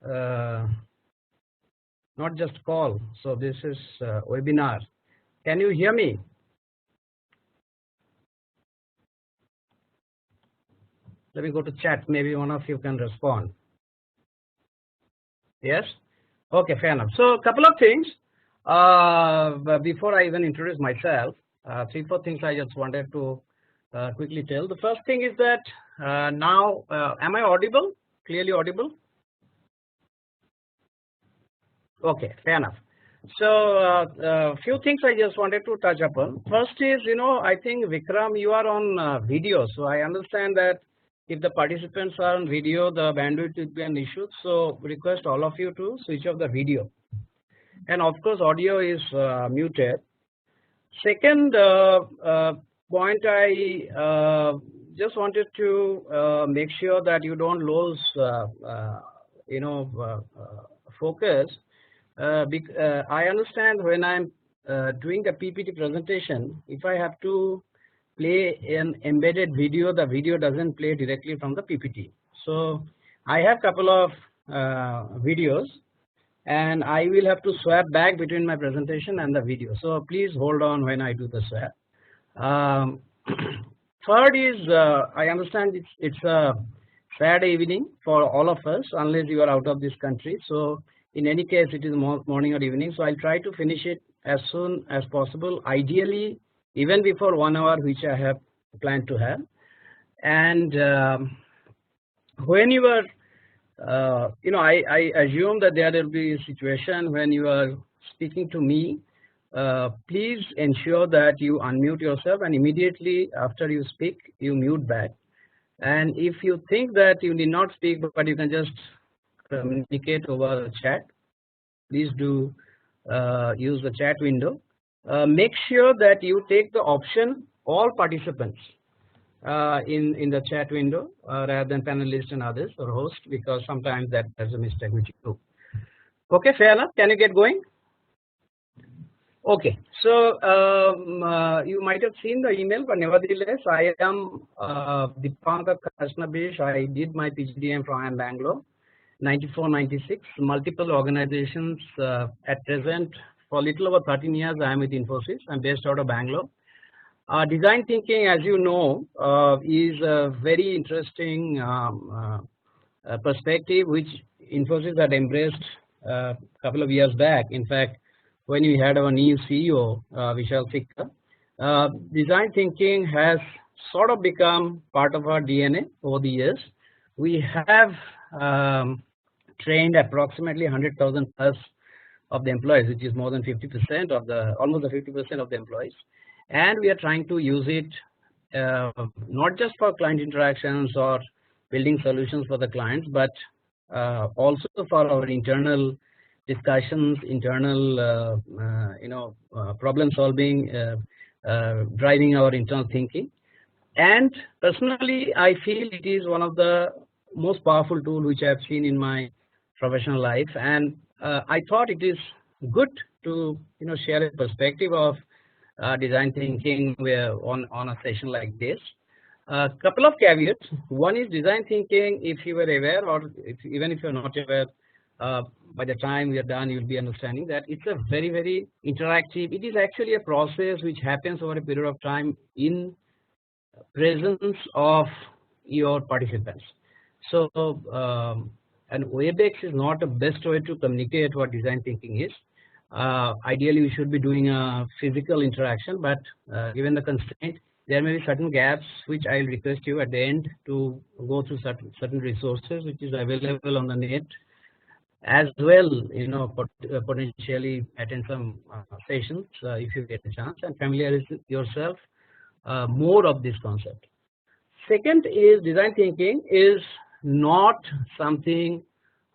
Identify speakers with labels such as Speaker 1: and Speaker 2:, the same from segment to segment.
Speaker 1: not just call. So this is webinar. Can you hear me? Let me go to chat. Maybe one of you can respond. Yes? Okay, fair enough. So a couple of things before I even introduce myself. 3-4 things I just wanted to quickly tell. The first thing is that now, am I audible? Clearly audible? Okay, fair enough. So a few things I just wanted to touch upon. First is, I think Vikram, you are on video. So I understand that if the participants are on video, the bandwidth will be an issue. So request all of you to switch off the video. And of course, audio is muted. Second point, I just wanted to make sure that you don't lose, focus. I understand when I'm doing a PPT presentation, if I have to play an embedded video, the video doesn't play directly from the PPT. So I have couple of videos, and I will have to swap back between my presentation and the video. So please hold on when I do the swap. Third is, I understand it's a sad evening for all of us, unless you are out of this country. So in any case, it is morning or evening. So I'll try to finish it as soon as possible, ideally even before 1 hour, which I have planned to have. And when you are, I assume that there will be a situation when you are speaking to me. Please ensure that you unmute yourself, and immediately after you speak, you mute back. And if you think that you need not speak, but you can just communicate over the chat, please do use the chat window. Make sure that you take the option all participants in the chat window rather than panelists and others or host, because sometimes that has a mistake which you do. Okay, fair enough. Can you get going? Okay, so you might have seen the email, but nevertheless, I am Dipankar Krishnabish. I did my PhD from Bangalore, 94-96, multiple organizations. At present, for a little over 13 years, I am with Infosys. I'm based out of Bangalore. Design thinking, as you know, is a very interesting perspective which Infosys had embraced a couple of years back. In fact, when we had our new CEO, Vishal Sikka, design thinking has sort of become part of our DNA over the years. We have trained approximately 100,000 plus of the employees, which is more than 50% of the, almost the 50% of the employees. And we are trying to use it not just for client interactions or building solutions for the clients, but also for our internal discussions, internal problem solving, driving our internal thinking. And personally, I feel it is one of the most powerful tools which I have seen in my professional life, and I thought it is good to share a perspective of design thinking on a session like this. A couple of caveats. One is design thinking, if you were aware, or even if you're not aware, by the time we are done, you'll be understanding that it's a very, very interactive. It is actually a process which happens over a period of time in presence of your participants. So, and WebEx is not the best way to communicate what design thinking is. Ideally, we should be doing a physical interaction, but given the constraint, there may be certain gaps which I'll request you at the end to go through certain resources which is available on the net, as well, potentially attend some sessions if you get a chance, and familiarize yourself more of this concept. Second is design thinking is not something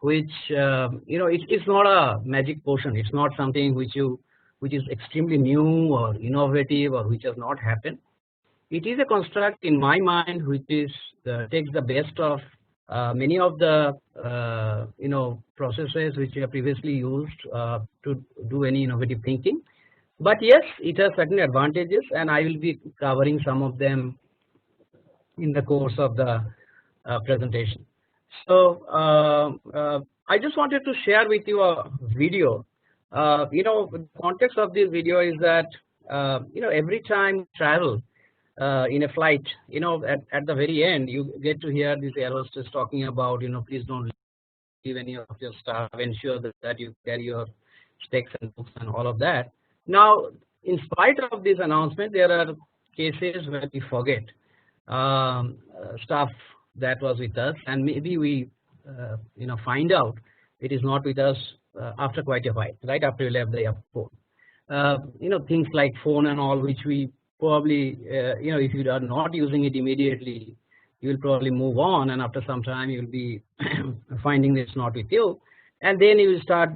Speaker 1: which it's not a magic potion. It's not something which is extremely new or innovative or which has not happened. It is a construct in my mind which is takes the best of many of the processes which we have previously used to do any innovative thinking. But yes, it has certain advantages, and I will be covering some of them in the course of the presentation. So I just wanted to share with you a video. The context of this video is that every time you travel in a flight, at the very end you get to hear this air hostess talking about, please don't leave any of your stuff, ensure that you carry your specs and books and all of that. Now, in spite of this announcement, there are cases where we forget stuff that was with us, and maybe we find out it is not with us after quite a while, right after we left the airport. Things like phone and all, which we probably if you are not using it immediately, you will probably move on, and after some time you will be finding it's not with you, and then you will start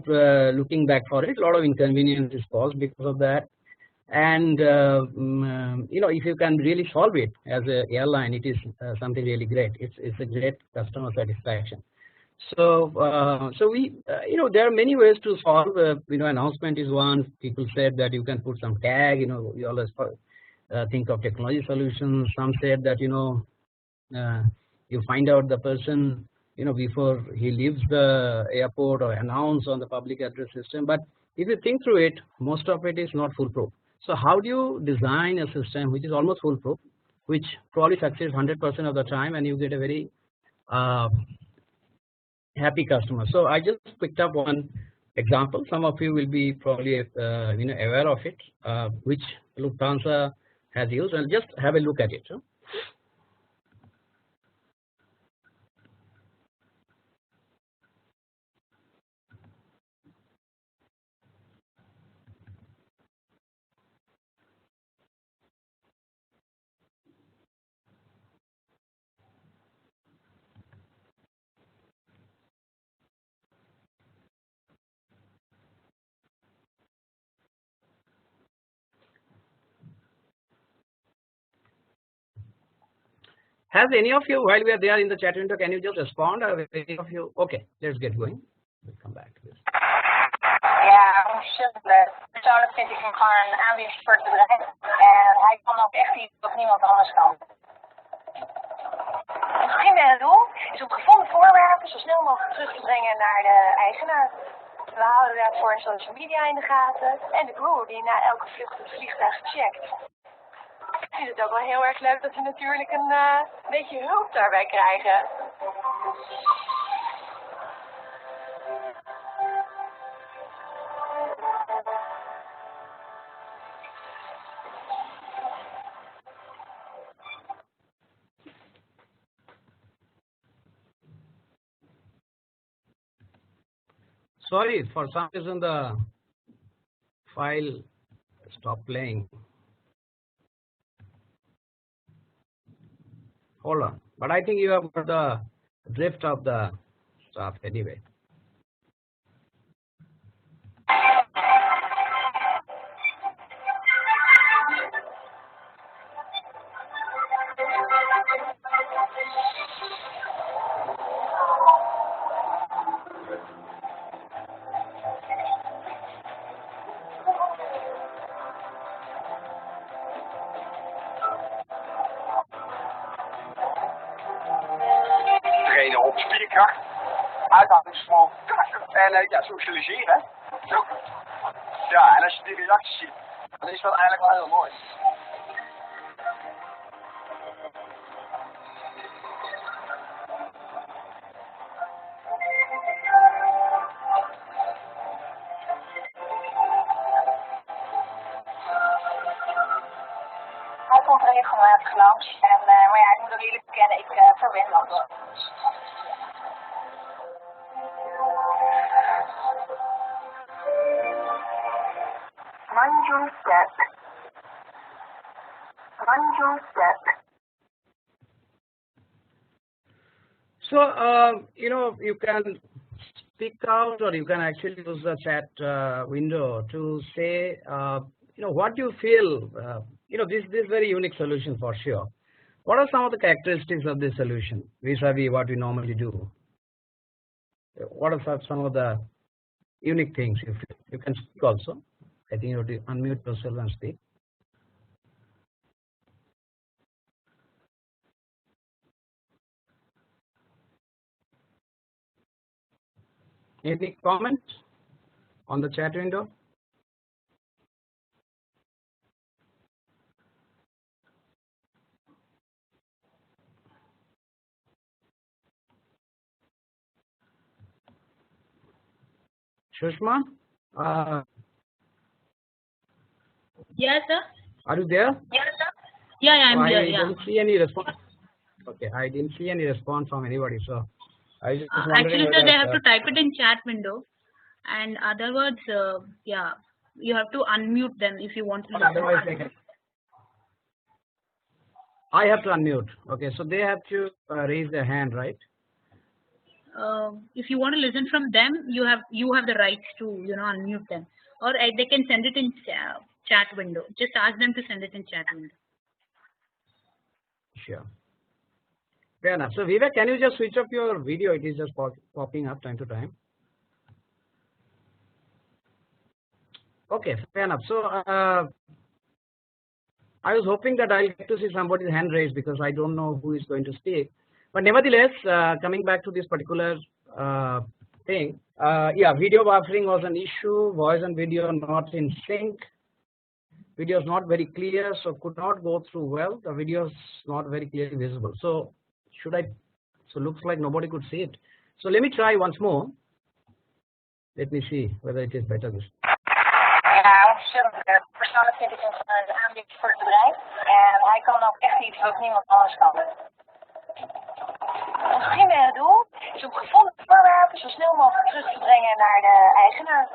Speaker 1: looking back for it. A lot of inconvenience is caused because of that. And if you can really solve it as an airline, it is something really great. It's a great customer satisfaction. So we there are many ways to solve. Announcement is one. People said that you can put some tag. We always think of technology solutions. Some said that you find out the person before he leaves the airport, or announce on the public address system. But if you think through it, most of it is not foolproof. So how do you design a system which is almost foolproof, which probably succeeds 100% of the time, and you get a very happy customer? So I just picked up one example. Some of you will be probably aware of it, which Lufthansa has used, and just have a look at it. Has any of you, while we are there in the chat window, can you just respond? Or any of you? Okay, let's get going. We'll come back to this.
Speaker 2: Ja, super. Persoonlijk vind ik hem gewoon een aanwinst voor het bedrijf. En hij kan ook echt iets wat niemand anders kan. Het primaire doel is om gevonden voorwerpen zo snel mogelijk terug te brengen naar de eigenaar. We houden daarvoor social media in de gaten en de crew die na elke vlucht het vliegtuig checkt. Ik vind het ook wel heel erg leuk dat we natuurlijk een beetje hulp daarbij krijgen.
Speaker 1: Sorry, for some reason the file stopped playing. Hold on, but I think you have got the drift of the stuff anyway.
Speaker 3: Op spierkracht, uithoudingsvermogen en ja, socialiseren. Ja, en als je die reacties ziet, dan is dat eigenlijk wel heel mooi.
Speaker 2: Hij komt regelmatig langs, maar ja, ik moet ook eerlijk bekennen, ik verwen dat. Mind step. Mind step.
Speaker 1: So you can speak out, or you can actually use the chat window to say what you feel. This is very unique solution for sure. What are some of the characteristics of this solution vis-a-vis what we normally do? What are some of the unique things you feel? You can speak also. I think you have to unmute yourself and speak. Any comments on the chat window? Shushma?
Speaker 4: Yes, sir.
Speaker 1: Are you there?
Speaker 4: Yes, sir. Yeah, I'm here.
Speaker 1: I didn't see any response. Okay, I didn't see any response from anybody, so I just wondering
Speaker 4: actually, sir,
Speaker 1: whether
Speaker 4: they have to type it in chat window, and other words, yeah, you have to unmute them if you want to listen.
Speaker 1: Otherwise they can. I have to unmute. Okay, so they have to raise their hand, right?
Speaker 4: If you want to listen from them, you have the rights to unmute them, or they can send it in chat window. Just ask them to send it in chat window.
Speaker 1: Sure. Fair enough. So Vivek, can you just switch off your video? It is just popping up time to time. Okay, fair enough. So I was hoping that I'll get to see somebody's hand raised because I don't know who is going to speak. But nevertheless, coming back to this particular thing, yeah, video buffering was an issue. Voice and video not in sync. Video is not very clear, so could not go through well. The video is not very clearly visible. So should I? So looks like nobody could see it. So let me try once more. Let me see whether it is better this.
Speaker 2: Persoonlijk vind ik een aanbieder voor het bedrijf. En hij kan ook echt iets wat niemand anders kan. Ons primaire doel is om gevonden voorwerpen zo snel mogelijk terug te brengen naar de eigenaar.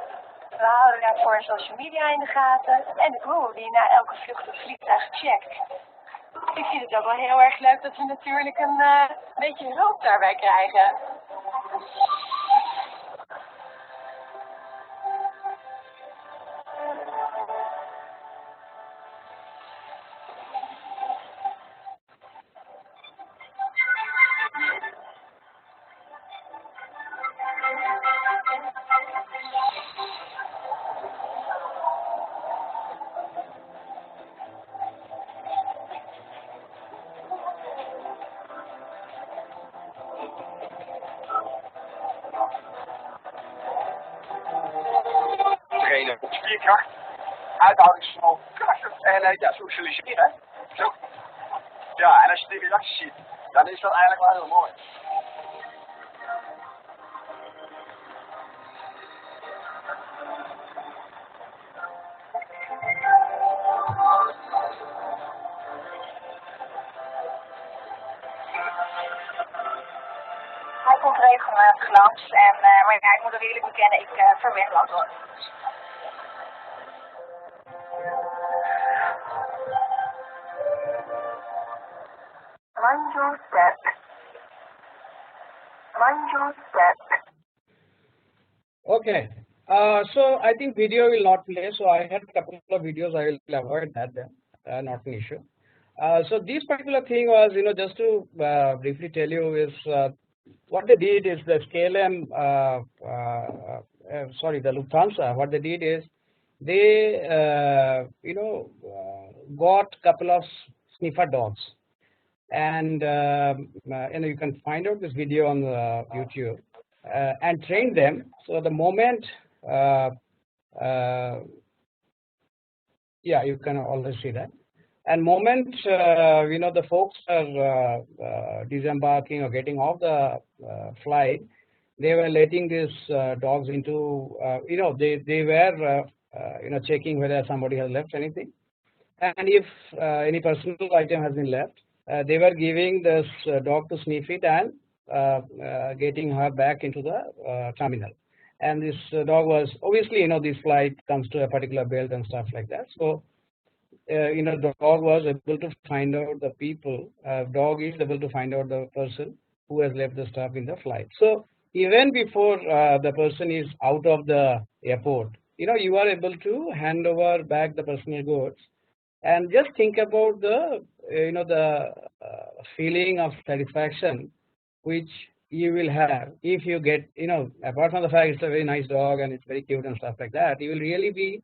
Speaker 2: We houden daarvoor social media in de gaten en de crew die na elke vlucht het vliegtuig checkt. Ik vind het ook wel heel erg leuk dat we natuurlijk een beetje hulp daarbij krijgen.
Speaker 3: Spierkracht, uithoudingsvermogen en ja, socialiseren. Zo. Ja, en als je die reacties ziet, dan is dat eigenlijk wel heel mooi.
Speaker 2: Hij komt regelmatig langs en maar ja, ik moet er eerlijk bekennen, ik verwend wel door. Mind your step. Mind your step.
Speaker 1: Okay. So I think video will not play. So I had a couple of videos. I will avoid that then. Not an issue. So this particular thing was, just to briefly tell you is what they did is the KLM, the Lufthansa. What they did is they, got a couple of sniffer dogs, and you can find out this video on YouTube, and train them. So the moment, yeah, you can always see that. And moment, the folks are disembarking or getting off the flight, they were letting these dogs into, they were, checking whether somebody has left anything. And if any personal item has been left, they were giving this dog to sniff it and getting her back into the terminal. And this dog was, obviously, this flight comes to a particular belt and stuff like that. So, the dog was able to find out the people, dog is able to find out the person who has left the stuff in the flight. So even before the person is out of the airport, you are able to hand over back the personal goods, and just think about the, the feeling of satisfaction which you will have if you get, apart from the fact it's a very nice dog and it's very cute and stuff like that, you will really be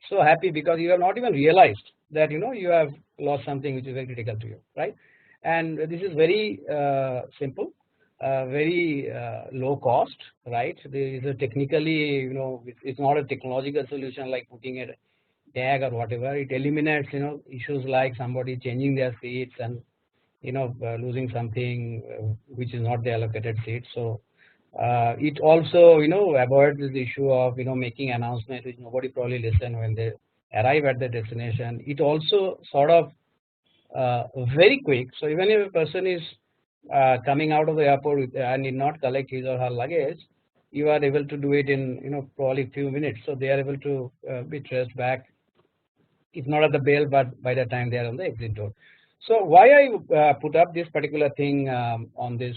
Speaker 1: so happy because you have not even realized that you have lost something which is very critical to you, right? And this is very simple. very low cost, right? There is a technically, it's not a technological solution like putting a tag or whatever. It eliminates, issues like somebody changing their seats and, losing something which is not the allocated seat. So it also, avoids this issue of, making announcements which nobody probably listen when they arrive at the destination. It also sort of very quick. So even if a person is coming out of the airport and need not collect his or her luggage, you are able to do it in probably few minutes. So they are able to be traced back, if not at the bell, but by the time they are on the exit door. So why I put up this particular thing on this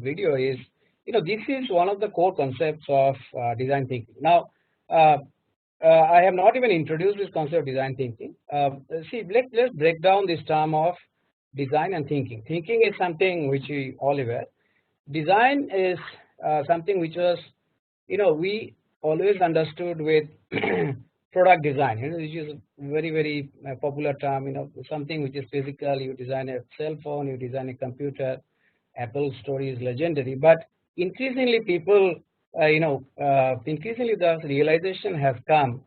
Speaker 1: video is, this is one of the core concepts of design thinking. Now, I have not even introduced this concept of design thinking. See, let's break down this term of design and thinking. Thinking is something which we all aware. Design is something which was, we always understood with product design, which is a very popular term, something which is physical. You design a cell phone, you design a computer. Apple's story is legendary, but increasingly people, increasingly the realization has come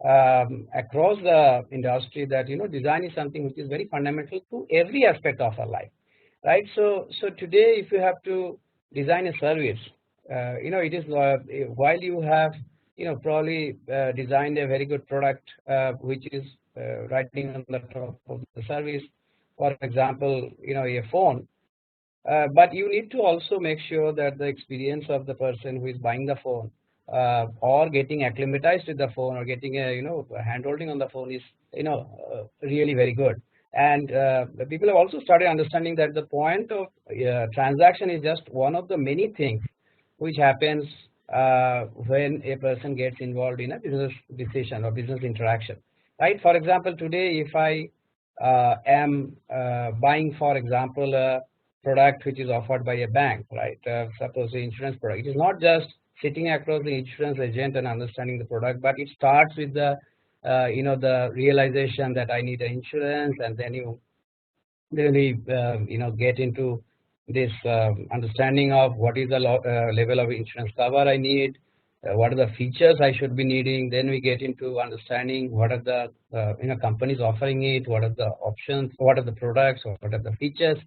Speaker 1: across the industry that design is something which is very fundamental to every aspect of our life, right? So today, if you have to design a service, it is while you have probably designed a very good product which is writing on the top of the service, for example, a phone. But you need to also make sure that the experience of the person who is buying the phone or getting acclimatized with the phone or getting a hand holding on the phone is really very good. And the people have also started understanding that the point of transaction is just one of the many things which happens when a person gets involved in a business decision or business interaction, right? For example, today if I am buying, for example, a product which is offered by a bank, right? Suppose the insurance product. It is not just sitting across the insurance agent and understanding the product, but it starts with the the realization that I need an insurance, and then you really get into this understanding of what is the level of insurance cover I need, what are the features I should be needing. Then we get into understanding what are the companies offering it, what are the options, what are the products, what are the features.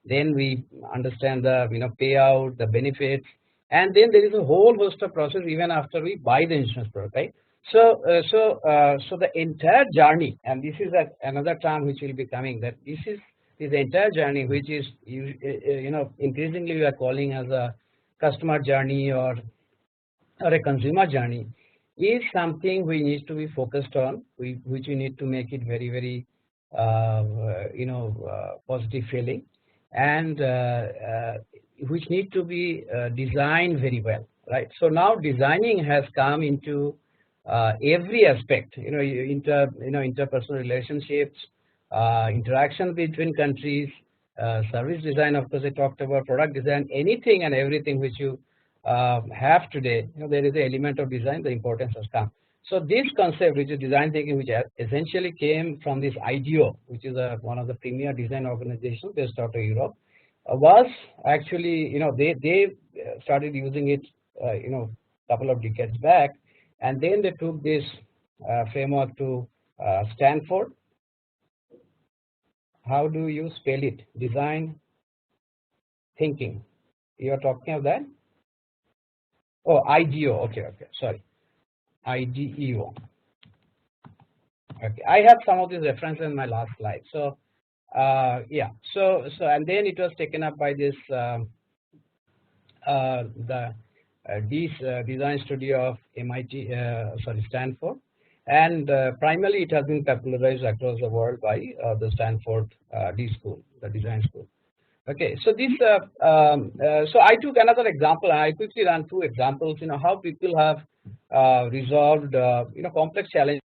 Speaker 1: Then we understand the payout, the benefits, and then there is a whole host of process even after we buy the insurance product, right? So the entire journey, and this is another term which will be coming, that this entire journey, which is increasingly we are calling as a customer journey or a consumer journey, is something we need to be focused on, which we need to make it very positive feeling, and which need to be designed very well, right? So now designing has come into every aspect, interpersonal relationships, interaction between countries, service design, of course I talked about, product design, anything and everything which you have today, there is an element of design, the importance has come. So this concept, which is design thinking, which essentially came from this IDEO, which is one of the premier design organizations based out of Europe, was actually, they started using it, couple of decades back, and then they took this framework to Stanford. How do you spell it? Design thinking. You are talking of that? Oh, IDEO. Okay, sorry. IDEO. Okay, I have some of these references in my last slide. So yeah, so and then it was taken up by this design studio of MIT, Stanford, and primarily it has been popularized across the world by the Stanford D School, the design school. Okay, so this so I took another example. I quickly ran two examples. How people have resolved complex challenges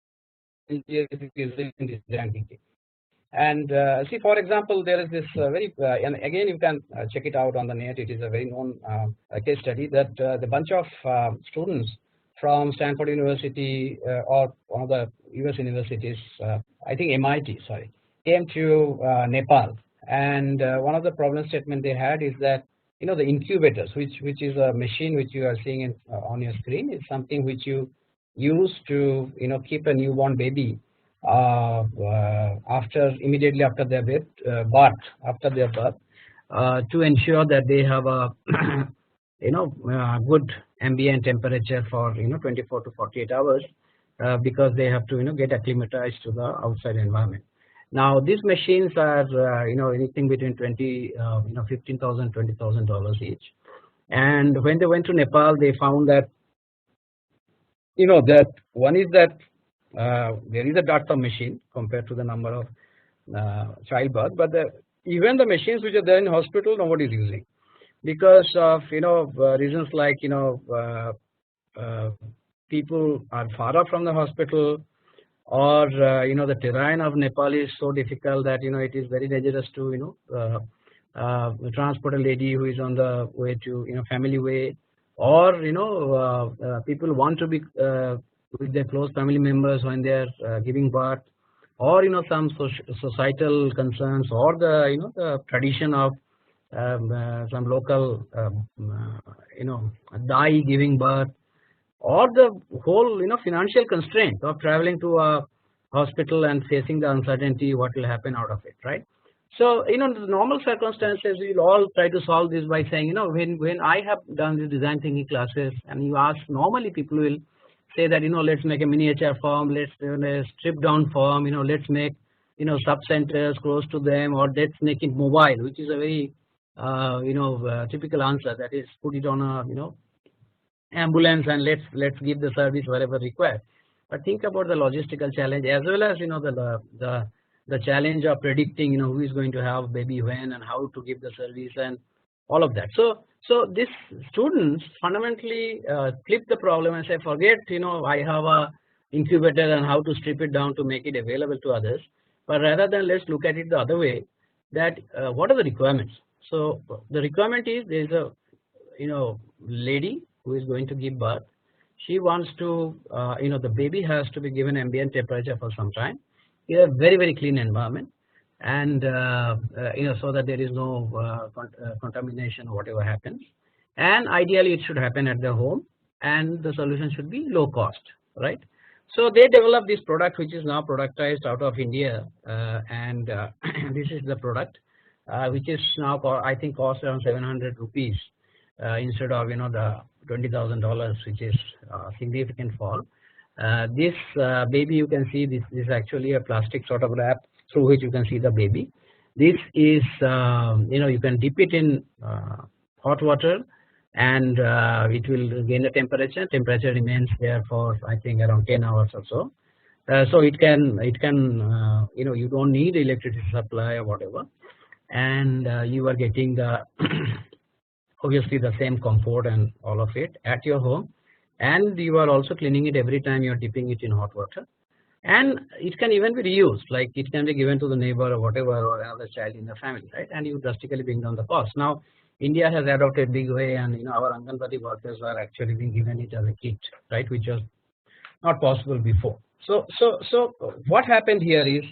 Speaker 1: using design thinking. And see, for example, there is this very and again you can check it out on the net. It is a very known case study that the bunch of students from Stanford University or one of the US universities, I think MIT, sorry, came to Nepal. And one of the problem statement they had is that the incubators, which is a machine which you are seeing in, on your screen, is something which you use to keep a newborn baby immediately after their birth, to ensure that they have a good ambient temperature for 24 to 48 hours, because they have to get acclimatized to the outside environment. Now these machines are anything between $15,000 $20,000 each. And when they went to Nepal, they found that that one is that there is a dearth of machine compared to the number of childbirth, but even the machines which are there in hospital, nobody is using, because of reasons like people are far off from the hospital, or the terrain of Nepal is so difficult that it is very dangerous to transport a lady who is on the way to family way, or people want to be with their close family members when they are giving birth, or some societal concerns, or the tradition of some local dai giving birth, or the whole financial constraint of traveling to a hospital and facing the uncertainty what will happen out of it, right? So the normal circumstances, we'll all try to solve this by saying, when I have done the design thinking classes, and you ask, normally people will say that let's make a miniature form, let's strip down form, let's make sub centers close to them, or let's make it mobile, which is a very typical answer, that is, put it on a ambulance and let's give the service wherever required. But think about the logistical challenge, as well as the challenge of predicting who is going to have baby when and how to give the service and all of that. So these students fundamentally flip the problem and say, forget I have a incubator and how to strip it down to make it available to others, but rather than let's look at it the other way, that what are the requirements. So the requirement is, there is a lady who is going to give birth. She wants to the baby has to be given ambient temperature for some time in a very, very clean environment, and so that there is no contamination or whatever happens, and ideally it should happen at the home, and the solution should be low cost, right? So they developed this product, which is now productized out of India, and this is the product, which is now I think costs around 700 rupees instead of the $20,000, which is significant fall. This baby, you can see, this is actually a plastic sort of wrap through which you can see the baby. This is you can dip it in hot water, and it will gain the temperature. Temperature remains there for I think around 10 hours or so. So it can you don't need electricity supply or whatever, and you are getting the obviously the same comfort and all of it at your home, and you are also cleaning it every time you are dipping it in hot water, and it can even be reused, like it can be given to the neighbor or whatever, or another child in the family, right? And you drastically bring down the cost. Now India has adopted big way, and our Anganwadi workers are actually being given it as a kit, right, which was not possible before. So what happened here is,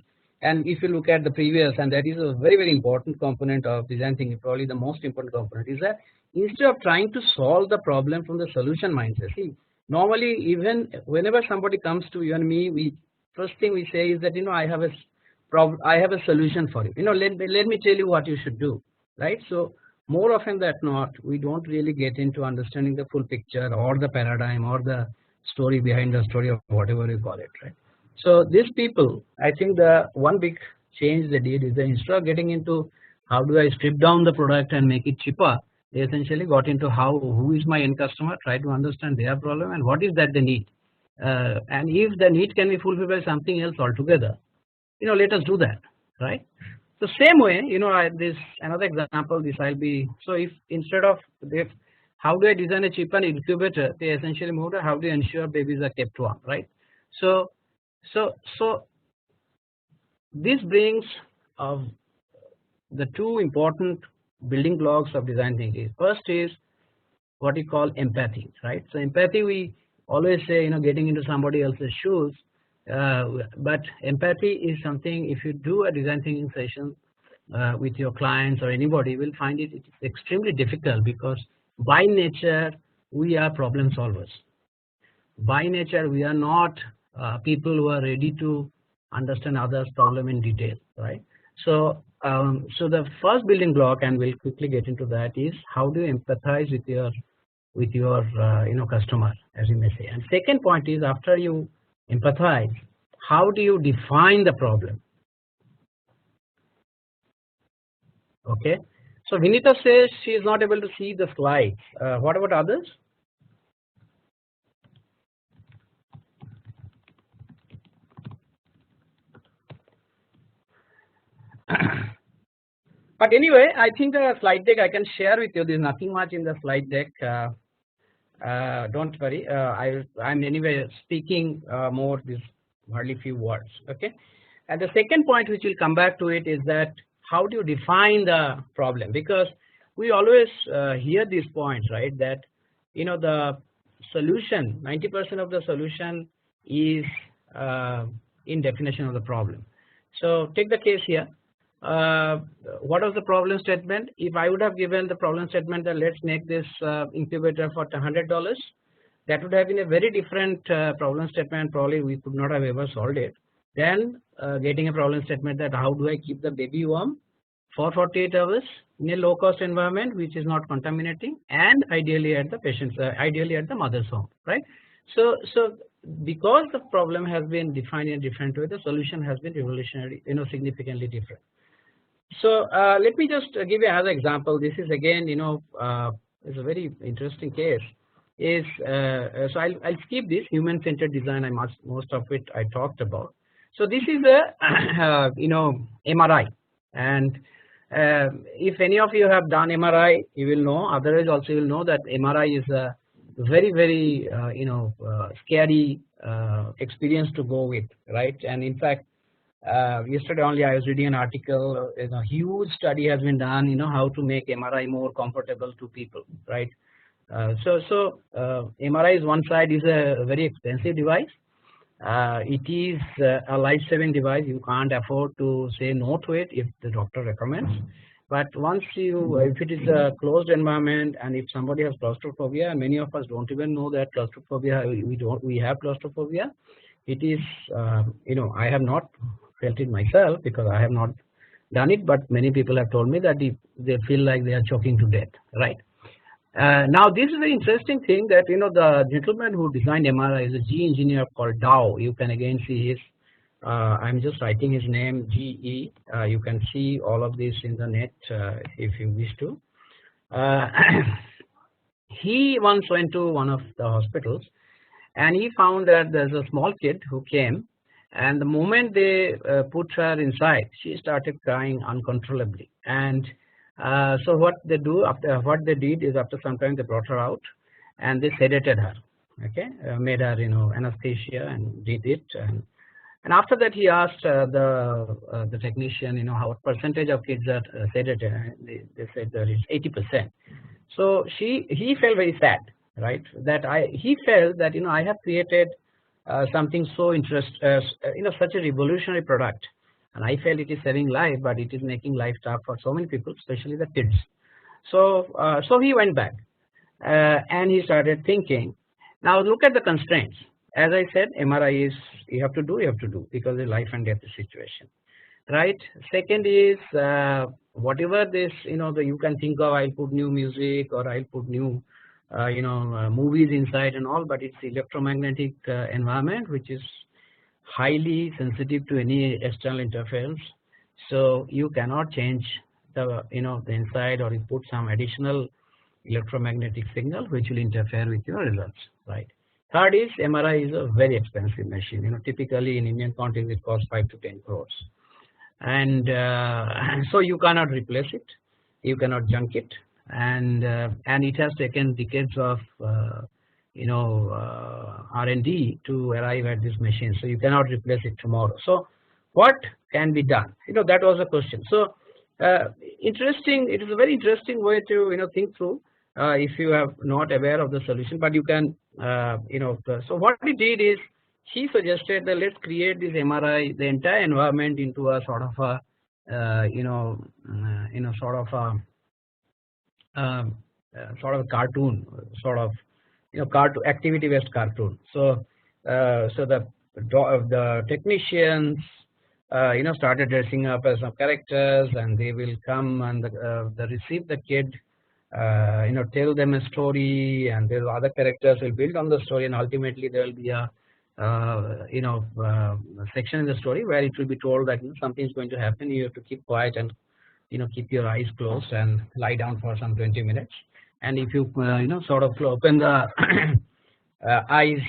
Speaker 1: and if you look at the previous, and that is a very, very important component of design thinking, probably the most important component, is that instead of trying to solve the problem from the solution mindset, see, normally even whenever somebody comes to you and me, first thing we say is that I have a problem, I have a solution for you. Let me tell you what you should do, right? So more often than not, we don't really get into understanding the full picture or the paradigm or the story behind the story, of whatever you call it, right? So these people, I think the one big change they did is that instead of getting into how do I strip down the product and make it cheaper, they essentially got into who is my end customer, try to understand their problem and what is that they need, and if the need can be fulfilled by something else altogether, let us do that, right? The same way, this another example, this I'll be, so if instead of how do I design a cheaper incubator, they essentially moved to how do you ensure babies are kept warm, right? So this brings the two important building blocks of design thinking. First is what we call empathy, right? So empathy, we always say, getting into somebody else's shoes, but empathy is something, if you do a design thinking session, with your clients or anybody will find it extremely difficult, because by nature we are problem solvers. By nature we are not people who are ready to understand others' problem in detail, right? So so the first building block, and we'll quickly get into that, is how do you empathize with your customer, as you may say. And second point is, after you empathize, how do you define the problem? Okay, so Vinita says she is not able to see the slides. What about others? But anyway, I think the slide deck I can share with you. There is nothing much in the slide deck. Don't worry. I'm anyway speaking more this hardly few words. Okay. And the second point, which will come back to it, is that how do you define the problem? Because we always hear these points, right? That the solution, 90% of the solution is in definition of the problem. So take the case here. What was the problem statement? If I would have given the problem statement that let's make this incubator for $100, that would have been a very different problem statement. Probably we could not have ever solved it. Then getting a problem statement that how do I keep the baby warm for 48 hours in a low cost environment which is not contaminating, and ideally at the patient's, ideally at the mother's home, right? So because the problem has been defined in a different way, the solution has been revolutionary, significantly different. So let me just give you another example. This is again, is a very interesting case. So I'll skip this human-centered design. Most of it I talked about. So this is a MRI, and if any of you have done MRI, you will know. Otherwise, also you will know that MRI is a very very scary experience to go with, right? And in fact, yesterday only I was reading an article. A huge study has been done. How to make MRI more comfortable to people, right? So MRI is one side, is a very expensive device. It is a life-saving device. You can't afford to say no to it if the doctor recommends. But once if it is a closed environment, and if somebody has claustrophobia, and many of us don't even know that claustrophobia, we have claustrophobia. It is, I have not felt it myself because I have not done it, but many people have told me that they feel like they are choking to death, right? Now this is a very interesting thing that the gentleman who designed MRI is a G engineer called Dow. You can again see his. I'm just writing his name, GE. You can see all of this in the net if you wish to. He once went to one of the hospitals, and he found that there's a small kid who came, and the moment they put her inside, she started crying uncontrollably. And so what they did is, after some time they brought her out and they sedated her. Okay, made her anesthesia and did it. And after that he asked the technician, what percentage of kids are sedated. They said that it's 80%. So he felt very sad, right? That he felt that I have created something so such a revolutionary product, and I felt it is saving life, but it is making life tough for so many people, especially the kids. So he went back and he started thinking. Now look at the constraints. As I said, MRI is you have to do because it's life and death situation, right? Second is whatever this you can think of. I'll put new music, or I'll put new movies inside and all, but it's electromagnetic environment which is highly sensitive to any external interference. So you cannot change the the inside, or you put some additional electromagnetic signal which will interfere with your results, right? Third is MRI is a very expensive machine. Typically in Indian context it costs 5 to 10 crores, and so you cannot replace it, you cannot junk it, and it has taken decades of R&D to arrive at this machine. So you cannot replace it tomorrow. So what can be done? That was the question. So interesting. It is a very interesting way to think through. If you are not aware of the solution, but you can so what we did is, he suggested that let's create this MRI, the entire environment, into a sort of a sort of a cartoon, sort of cartoon, activity-based cartoon. So the technicians started dressing up as some characters, and they will come and they receive the kid, tell them a story, and there other characters will build on the story, and ultimately there will be a section in the story where it will be told that something is going to happen. You have to keep quiet and keep your eyes closed and lie down for some 20 minutes. And if you sort of open the eyes,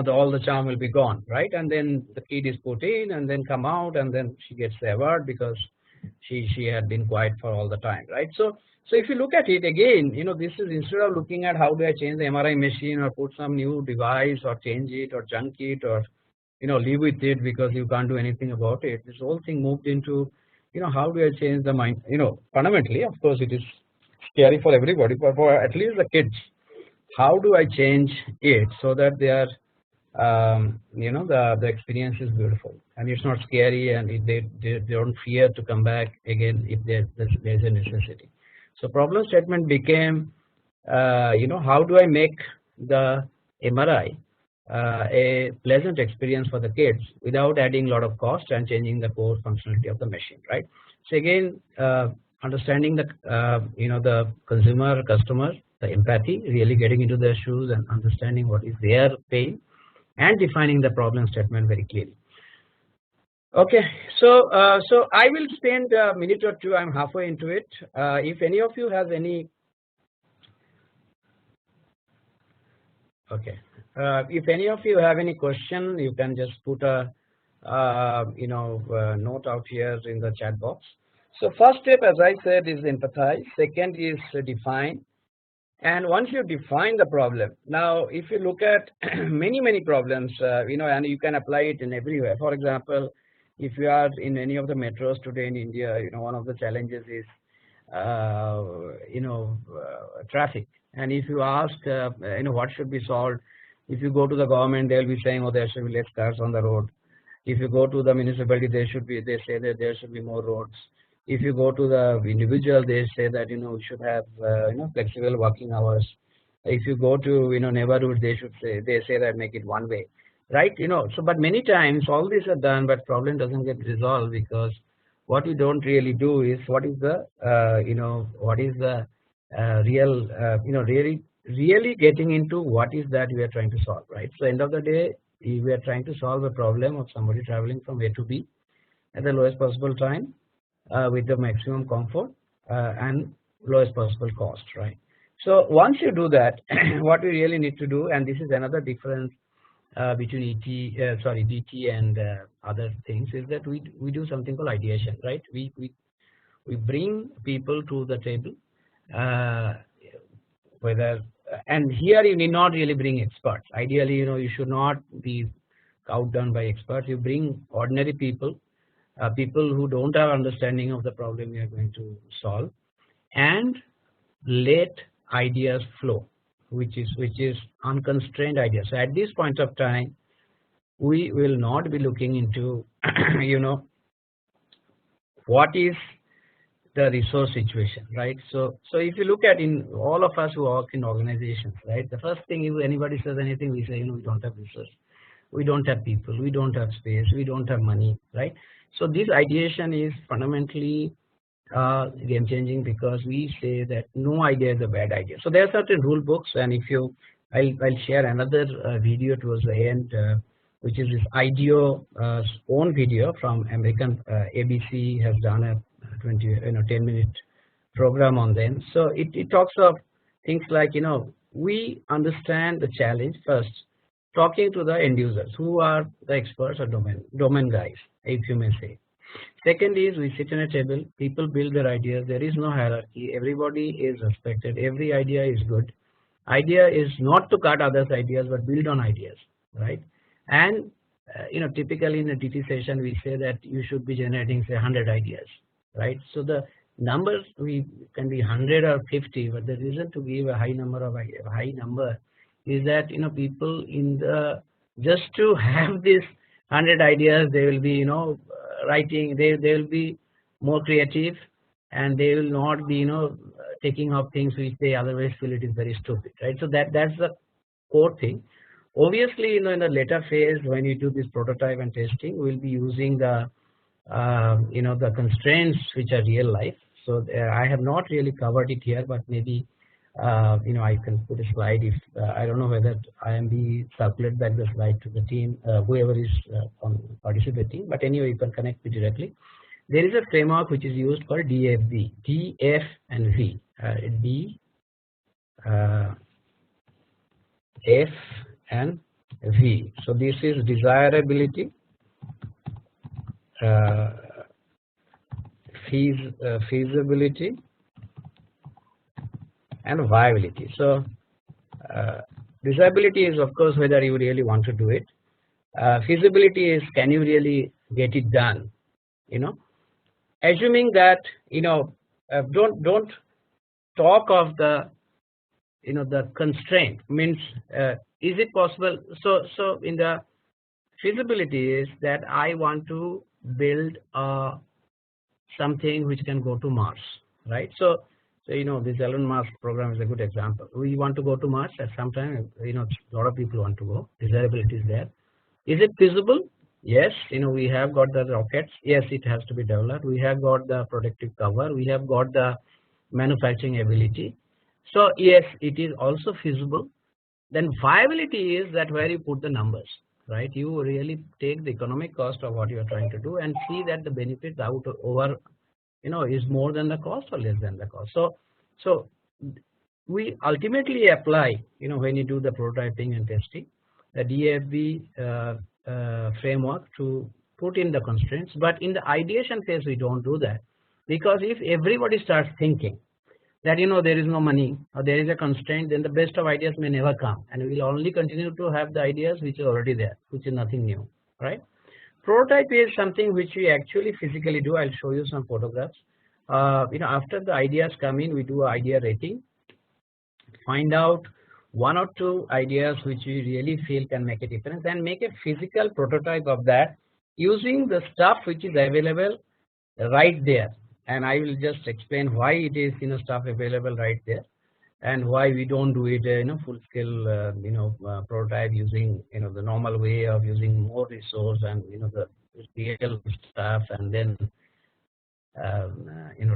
Speaker 1: all the charm will be gone, right? And then the kid is put in and then come out, and then she gets the award because she had been quiet for all the time, right? So if you look at it again, this is, instead of looking at how do I change the MRI machine or put some new device or change it or junk it or live with it because you can't do anything about it, this whole thing moved into how do I change the mind? Fundamentally, of course, it is scary for everybody, but for at least the kids, how do I change it so that they are the experience is beautiful and it's not scary, and they don't fear to come back again if there's a necessity. So problem statement became how do I make the MRI a pleasant experience for the kids without adding a lot of cost and changing the core functionality of the machine, right? So again, understanding the the customer, the empathy, really getting into their shoes and understanding what is their pain and defining the problem statement very clearly. Okay, so I will spend a minute or two. I'm halfway into it. If any of you has any, okay, if any of you have any question, you can just put a note out here in the chat box. So first step, as I said, is empathize. Second is define. And once you define the problem, now if you look at many problems, and you can apply it in everywhere. For example, if you are in any of the metros today in India, one of the challenges is traffic. And if you ask what should be solved, if you go to the government, they'll be saying, oh, there should be less cars on the road. If you go to the municipality, they say that there should be more roads. If you go to the individual, they say that we should have flexible working hours. If you go to neighborhood, they say that make it one way, right? So but many times all these are done, but problem doesn't get resolved because what we don't really do is what is the real really getting into what is that we are trying to solve, right? So end of the day, we are trying to solve a problem of somebody traveling from A to B at the lowest possible time. With the maximum comfort and lowest possible cost, right? So once you do that, what we really need to do, and this is another difference between DT and other things, is that we do something called ideation, right? We bring people to the table, and here you need not really bring experts. Ideally, you should not be outdone by experts. You bring ordinary people. People who don't have understanding of the problem we are going to solve, and let ideas flow, which is unconstrained ideas. So at this point of time, we will not be looking into what is the resource situation, right? So if you look at in all of us who work in organizations, right, the first thing if anybody says anything, we say we don't have resource, we don't have people, we don't have space, we don't have money, right? So this ideation is fundamentally game changing because we say that no idea is a bad idea. So there are certain rule books, and if you, I'll share another video towards the end, which is this IDEO own video from American ABC has done a 10-minute program on them. So it talks of things like we understand the challenge first, talking to the end users who are the experts or domain guys, if you may say. Second is we sit in a table, people build their ideas, there is no hierarchy, everybody is respected, every idea is good. Idea is not to cut others' ideas but build on ideas, right? And typically in a DT session we say that you should be generating say 100 ideas, right? So the numbers we can be 100 or 50, but the reason to give a high number is that people in the just to have this 100 ideas, they will be writing, they will be more creative, and they will not be taking up things which they otherwise feel it is very stupid, right? So that's the core thing. Obviously, in the later phase when you do this prototype and testing, we'll be using the the constraints which are real life. So I have not really covered it here, but maybe I can put a slide if I don't know whether IMB circulate back the slide to the team, whoever is participating. But anyway, you can connect me directly. There is a framework which is used called DFV, D, F, and V. D, F, and V. So this is desirability, feasibility, and viability. So desirability is, of course, whether you really want to do it. Feasibility is, can you really get it done? Assuming that don't talk of the the constraint, means is it possible? So in the feasibility is that I want to build something which can go to Mars, right? So this Elon Musk program is a good example. We want to go to Mars at some time. A lot of people want to go. Desirability is there. Is it feasible? Yes. We have got the rockets. Yes, it has to be developed. We have got the protective cover. We have got the manufacturing ability. So yes, it is also feasible. Then viability is that where you put the numbers, right? You really take the economic cost of what you are trying to do and see that the benefits out over is more than the cost or less than the cost. So we ultimately apply when you do the prototyping and testing the DFV framework to put in the constraints. But in the ideation phase we don't do that, because if everybody starts thinking that there is no money or there is a constraint, then the best of ideas may never come, and we will only continue to have the ideas which are already there, which is nothing new, right? Prototype is something which we actually physically do. I'll show you some photographs. After the ideas come in, we do idea rating, find out 1 or 2 ideas which we really feel can make a difference, and make a physical prototype of that using the stuff which is available right there. And I will just explain why it is stuff available right there, and why we don't do it full scale prototype using the normal way of using more resource and the real stuff, and then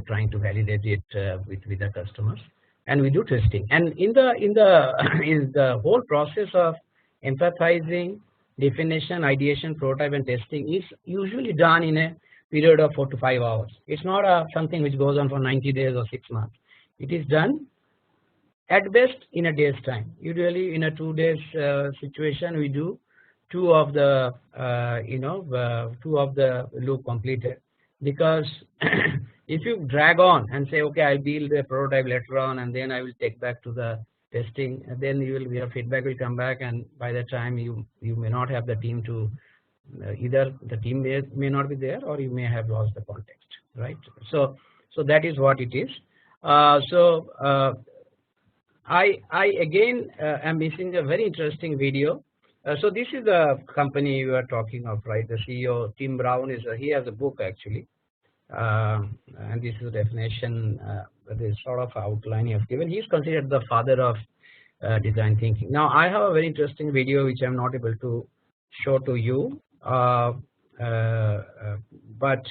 Speaker 1: trying to validate it with the customers. And we do testing, and in the whole process of empathizing, definition, ideation, prototype, and testing is usually done in a period of 4 to 5 hours. It's not something which goes on for 90 days or 6 months. It is done at best in a day's time. Usually in a 2 days situation, we do 2 of the 2 of the loop completed, because if you drag on and say, okay, I'll build a prototype later on and then I will take back to the testing, and then your feedback will come back, and by the time you may not have the team to either the team may not be there, or you may have lost the context, right? So that is what it is. I again am missing a very interesting video. So this is the company we are talking of, right? The CEO Tim Brown he has a book actually, and this is the definition, this sort of outline he has given. He is considered the father of design thinking. Now I have a very interesting video which I am not able to show to you, but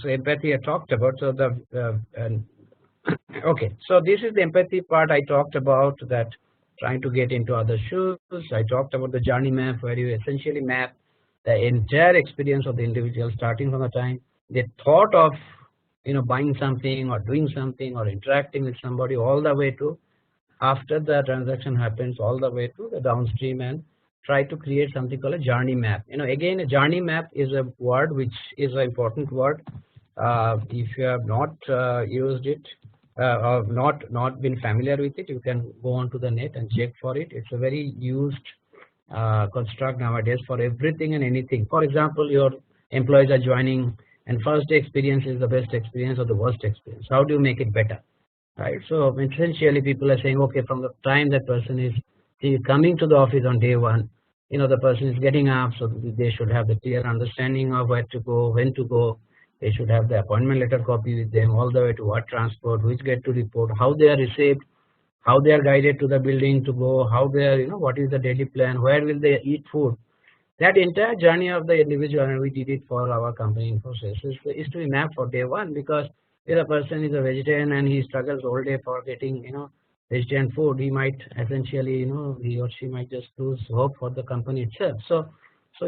Speaker 1: so empathy I talked about. So okay, so this is the empathy part I talked about, that trying to get into other shoes. I talked about the journey map, where you essentially map the entire experience of the individual, starting from the time they thought of buying something or doing something or interacting with somebody, all the way to after the transaction happens, all the way to the downstream, and try to create something called a journey map. Again, a journey map is a word which is an important word. If you have not used it or not been familiar with it, you can go onto the net and check for it. It's a very used construct nowadays for everything and anything. For example, your employees are joining, and first day experience is the best experience or the worst experience. How do you make it better, right? So essentially people are saying, okay, from the time that person is coming to the office on day 1, the person is getting up, so they should have the clear understanding of where to go, when to go. They should have the appointment letter copy with them, all the way to what transport, which get to report, how they are received, how they are guided to the building to go, how they are, what is the daily plan, where will they eat food. That entire journey of the individual, and we did it for our company Infosys, is to be mapped for day one, because if a person is a vegetarian and he struggles all day for getting, vegetarian food, he might essentially, he or she might just lose hope for the company itself. So so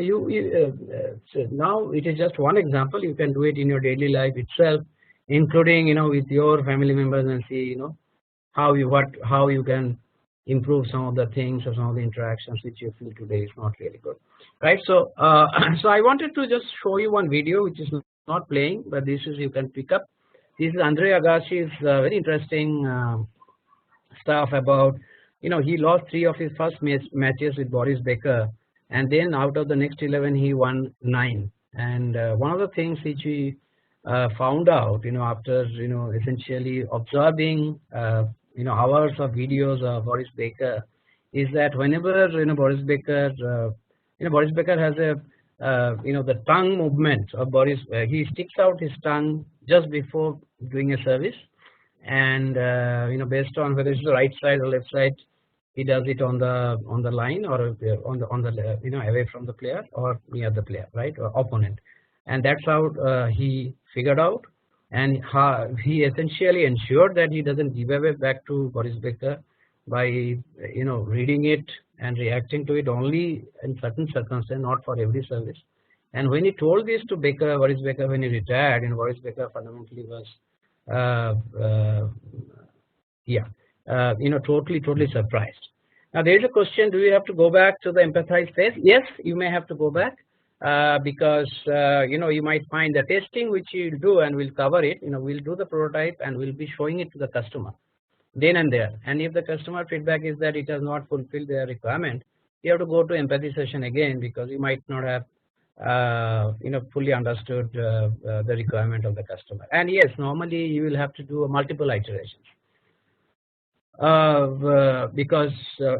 Speaker 1: now it is just one example. You can do it in your daily life itself, including, with your family members, and see, how you can improve some of the things or some of the interactions which you feel today is not really good, right? So so I wanted to just show you one video which is not playing, but this is, you can pick up. This is Andre Agassi's very interesting stuff about, he lost 3 of his first matches with Boris Becker, and then out of the next 11 he won 9. And one of the things which he found out, after essentially observing hours of videos of Boris Becker, is that whenever Boris Becker has a the tongue movement of Boris, he sticks out his tongue just before doing a service, and based on whether it's the right side or left side, he does it on the line, or on the away from the player or near the player, right, or opponent. And that's how he figured out, and he essentially ensured that he doesn't give away back to Boris Becker by reading it and reacting to it only in certain circumstances, not for every service. And when he told this to Boris Becker, when he retired, Boris Becker fundamentally was totally surprised. Now there is a question: do you have to go back to the empathize phase? Yes, you may have to go back. Because you might find the testing which you'll do, and we'll cover it. We'll do the prototype and we'll be showing it to the customer then and there. And if the customer feedback is that it has not fulfilled their requirement, you have to go to empathy session again, because you might not have fully understood the requirement of the customer. And yes, normally you will have to do multiple iterations. Because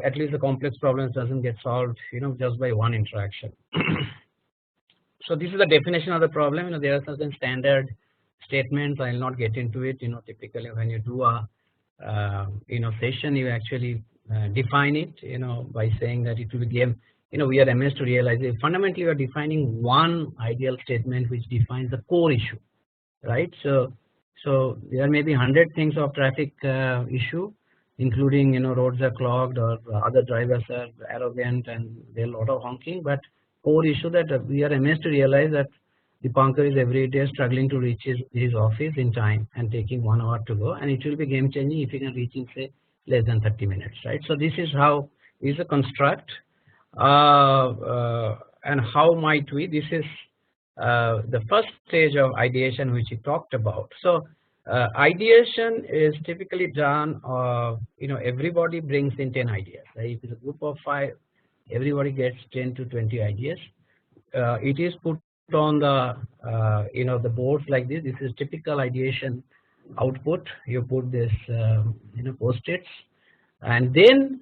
Speaker 1: at least the complex problems doesn't get solved just by one interaction. So this is the definition of the problem. There are certain standard statements. I will not get into it. Typically when you do a session, you actually define it by saying that it will be game. We are amazed to realize that fundamentally we are defining one ideal statement which defines the core issue, right? So there may be 100 things of traffic issue, including roads are clogged, or other drivers are arrogant and there are a lot of honking, but core issue that we are amazed to realize that Dipankar is every day struggling to reach his office in time and taking 1 hour to go, and it will be game changing if he can reach in, say, less than 30 minutes, right? So this is how is a construct, and how might we? This is the first stage of ideation which he talked about. So ideation is typically done. Everybody brings in 10 ideas. Right? If it's a group of 5. Everybody gets 10 to 20 ideas. It is put on the the boards like this. This is typical ideation output. You put this post-its, and then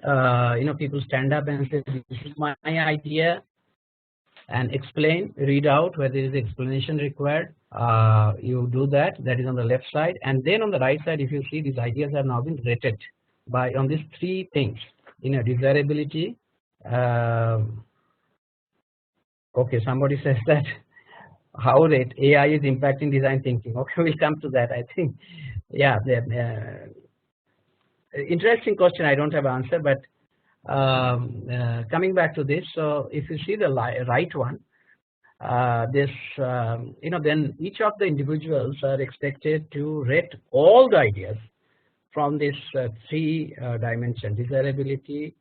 Speaker 1: people stand up and say, "This is my idea," and explain, read out where there is explanation required. You do that. That is on the left side, and then on the right side, if you see, these ideas have now been rated on these 3 things. Desirability. Okay, somebody says that how that AI is impacting design thinking. Okay, we'll come to that. I think, yeah, interesting question. I don't have an answer, but coming back to this. So if you see the right one, then each of the individuals are expected to rate all the ideas from this 3 dimension: desirability,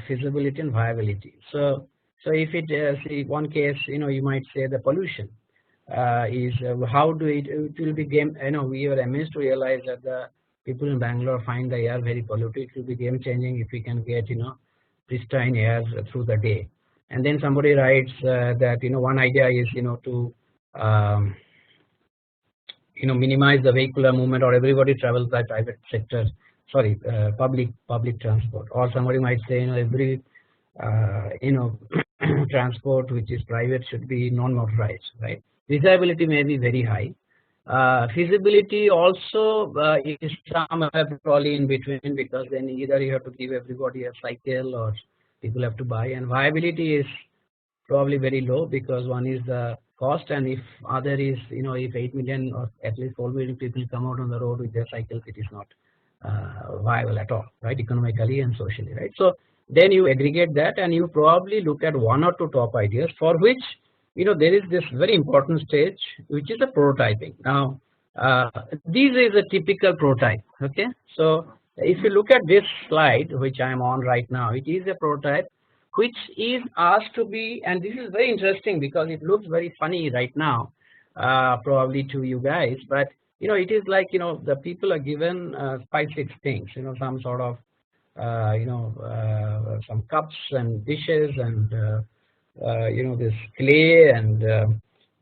Speaker 1: feasibility, and viability. So if it see one case, you might say the pollution is how do it will be game. We are amazed to realize that the people in Bangalore find the air very polluted. It will be game changing if we can get pristine air through the day. And then somebody writes that one idea is to minimize the vehicular movement, or everybody travels by private sector. Sorry, public transport. Or somebody might say every transport which is private should be non-motorized, right? Desirability may be very high. Feasibility also is somewhere probably in between, because then either you have to give everybody a cycle or people have to buy, and viability is probably very low, because one is the cost, and if other is, if 8 million or at least 4 million people come out on the road with their cycles, it is not viable at all, right, economically and socially, right? So then you aggregate that and you probably look at one or two top ideas, for which there is this very important stage which is the prototyping. Now this is a typical prototype. Okay, so if you look at this slide which I am on right now, it is a prototype which is asked to be, and this is very interesting because it looks very funny right now, probably to you guys, but it is like, the people are given 5-6 things, some sort of some cups and dishes and this clay and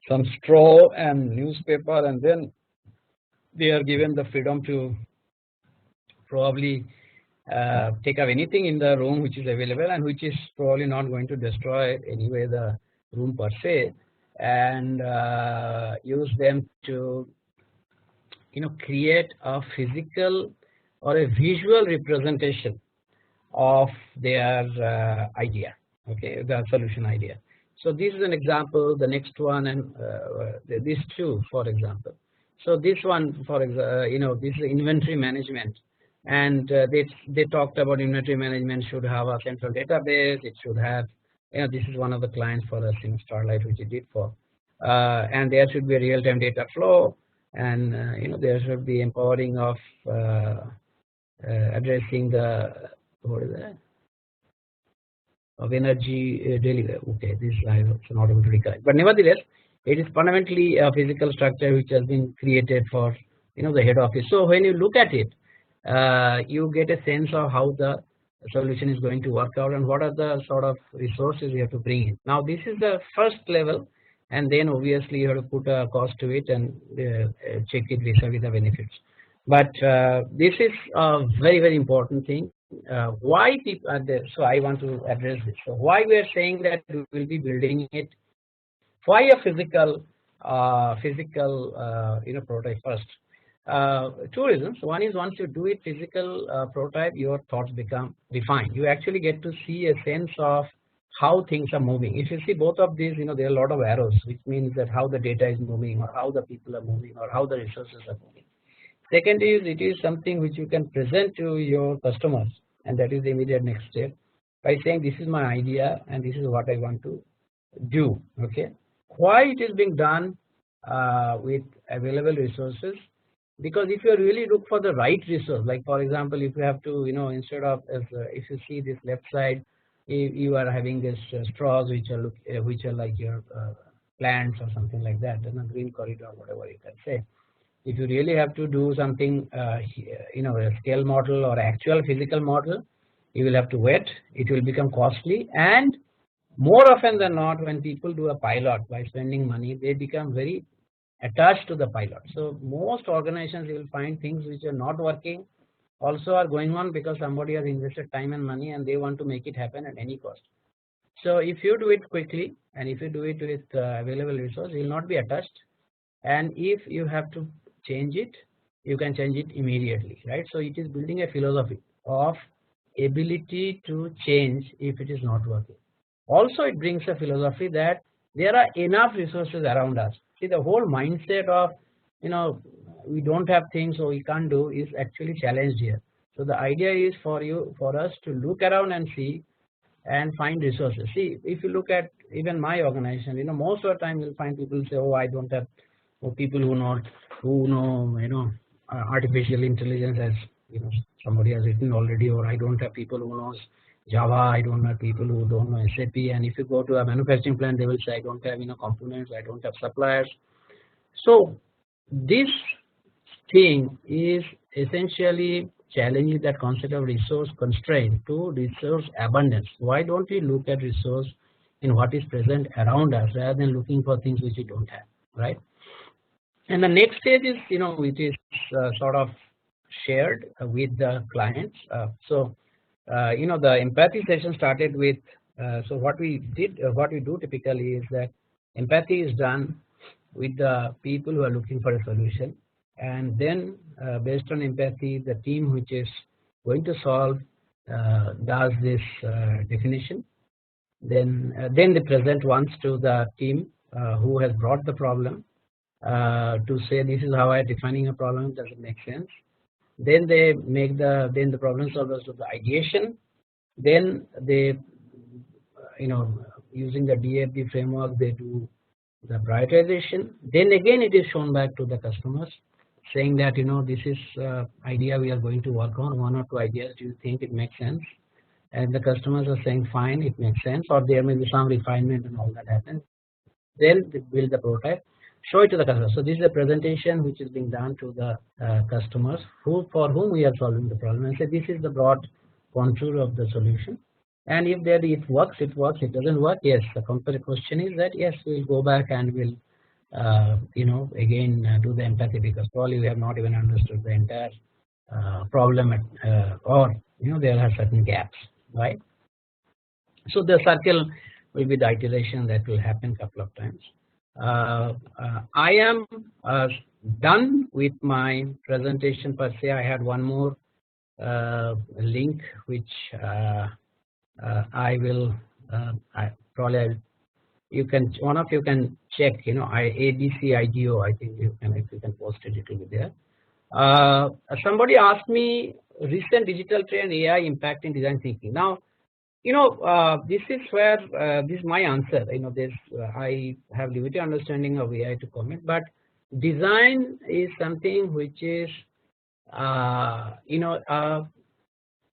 Speaker 1: some straw and newspaper, and then they are given the freedom to probably take up anything in the room which is available and which is probably not going to destroy anyway the room per se, and use them to create a physical or a visual representation of their idea, okay, the solution idea. So this is an example. The next one, and these two, for example. So this one, for example, this is inventory management, and they talked about inventory management should have a central database. It should have, this is one of the clients for us in Starlight, which it did for, and there should be a real-time data flow, and there should be empowering of addressing the, what is that, of energy delivery. Okay, this I am not able to recollect, but nevertheless, it is fundamentally a physical structure which has been created for the head office. So when you look at it, you get a sense of how the solution is going to work out and what are the sort of resources you have to bring in. Now this is the first level, and then obviously you have to put a cost to it and check it vis-a-vis the benefits. But this is a very, very important thing. Why people are there? So I want to address this. So why we are saying that we will be building it? Why a physical prototype first? Two reasons. One is, once you do it physical prototype, your thoughts become refined. You actually get to see a sense of how things are moving. If you see both of these, there are a lot of arrows, which means that how the data is moving, or how the people are moving, or how the resources are moving. Second is, it is something which you can present to your customers, and that is the immediate next step, by saying this is my idea and this is what I want to do. Okay, why it is being done with available resources? Because if you really look for the right resource, like for example, if you have to, instead of if you see this left side, if you are having this straws which are like your plants or something like that, then a green corridor, whatever you can say. If you really have to do something, a scale model or actual physical model, you will have to wait. It will become costly, and more often than not, when people do a pilot by spending money, they become very attached to the pilot. So most organizations, you will find things which are not working also are going on because somebody has invested time and money and they want to make it happen at any cost. So if you do it quickly and if you do it with available resource, you will not be attached, and if you have to change it, you can change it immediately, right? So it is building a philosophy of ability to change if it is not working. Also, it brings a philosophy that there are enough resources around us. See, the whole mindset of we don't have things so we can't do is actually challenged here. So the idea is for us to look around and see and find resources. See, if you look at even my organization, most of the time you'll find people say, oh, I don't have people who know artificial intelligence, as somebody has written already, or I don't have people who knows Java, I don't have people who don't know SAP. And if you go to a manufacturing plant, they will say I don't have components, I don't have suppliers. So this thing is essentially challenging that concept of resource constraint to resource abundance. Why don't we look at resource in what is present around us rather than looking for things which we don't have, right? And the next stage is, which is sort of shared with the clients. The empathy session started with So what we do typically is that empathy is done with the people who are looking for a solution, and then based on empathy, the team which is going to solve does this definition. Then they present once to the team who has brought the problem to say this is how I am defining a problem. Does it make sense? Then they make the problem solvers do the ideation. Then they using the DFD framework, they do the prioritization. Then again it is shown back to the customers saying that this is idea we are going to work on, 1 or 2 ideas, do you think it makes sense? And the customers are saying fine, it makes sense, or there may be some refinement and all that happens. Then they build the prototype, show it to the customer. So this is a presentation which is being done to the customers for whom we are solving the problem, and say this is the broad contour of the solution. And if it works, it works. It doesn't work, yes. The question is that yes, we'll go back and we'll again do the empathy, because probably we have not even understood the entire problem or there are certain gaps, right? So the circle will be the iteration that will happen couple of times. I am done with my presentation per se. I had one more link which I will one of you can check, Iadc IDO. I think if you can post it, it will be there. Somebody asked me recent digital trend AI impacting design thinking. Now, this is where this is my answer. I have limited understanding of AI to comment, but design is something which is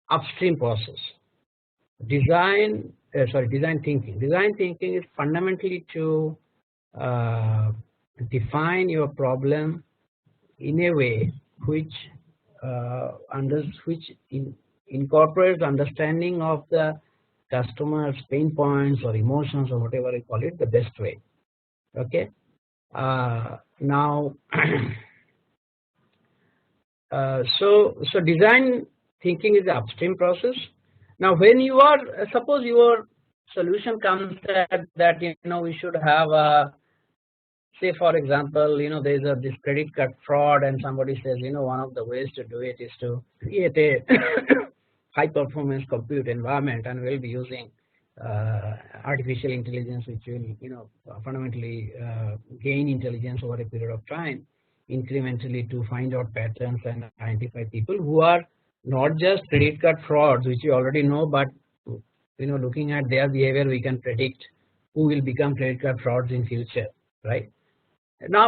Speaker 1: upstream process. Design thinking. Design thinking is fundamentally to define your problem in a way which incorporates understanding of the customer's pain points or emotions or whatever you call it the best way. Okay. Now, so design thinking is the upstream process. Now, when you are suppose your solution comes that we should have a, say for example, there is this credit card fraud, and somebody says one of the ways to do it is to create a high performance compute environment, and we'll be using artificial intelligence, which will fundamentally gain intelligence over a period of time incrementally to find out patterns and identify people who are not just credit card frauds, which you already know, but looking at their behavior, we can predict who will become credit card frauds in future, right? Now,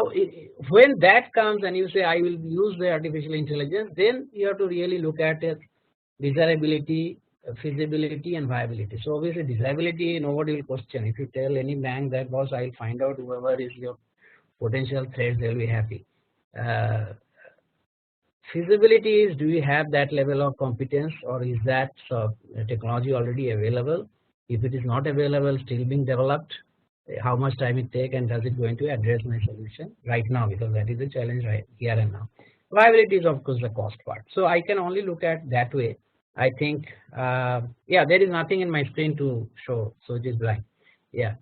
Speaker 1: when that comes and you say I will use the artificial intelligence, then you have to really look at it, desirability, feasibility, and viability. So obviously, desirability nobody will question. If you tell any bank that boss, I'll find out whoever is your potential threats, they'll be happy. Feasibility is, do you have that level of competence, or is that technology already available? If it is not available, still being developed, how much time it take, and does it going to address my solution right now, because that is a challenge right here and now. Viability is of course the cost part. So I can only look at that way. I think yeah, there is nothing in my screen to show, so it is blank. Yeah.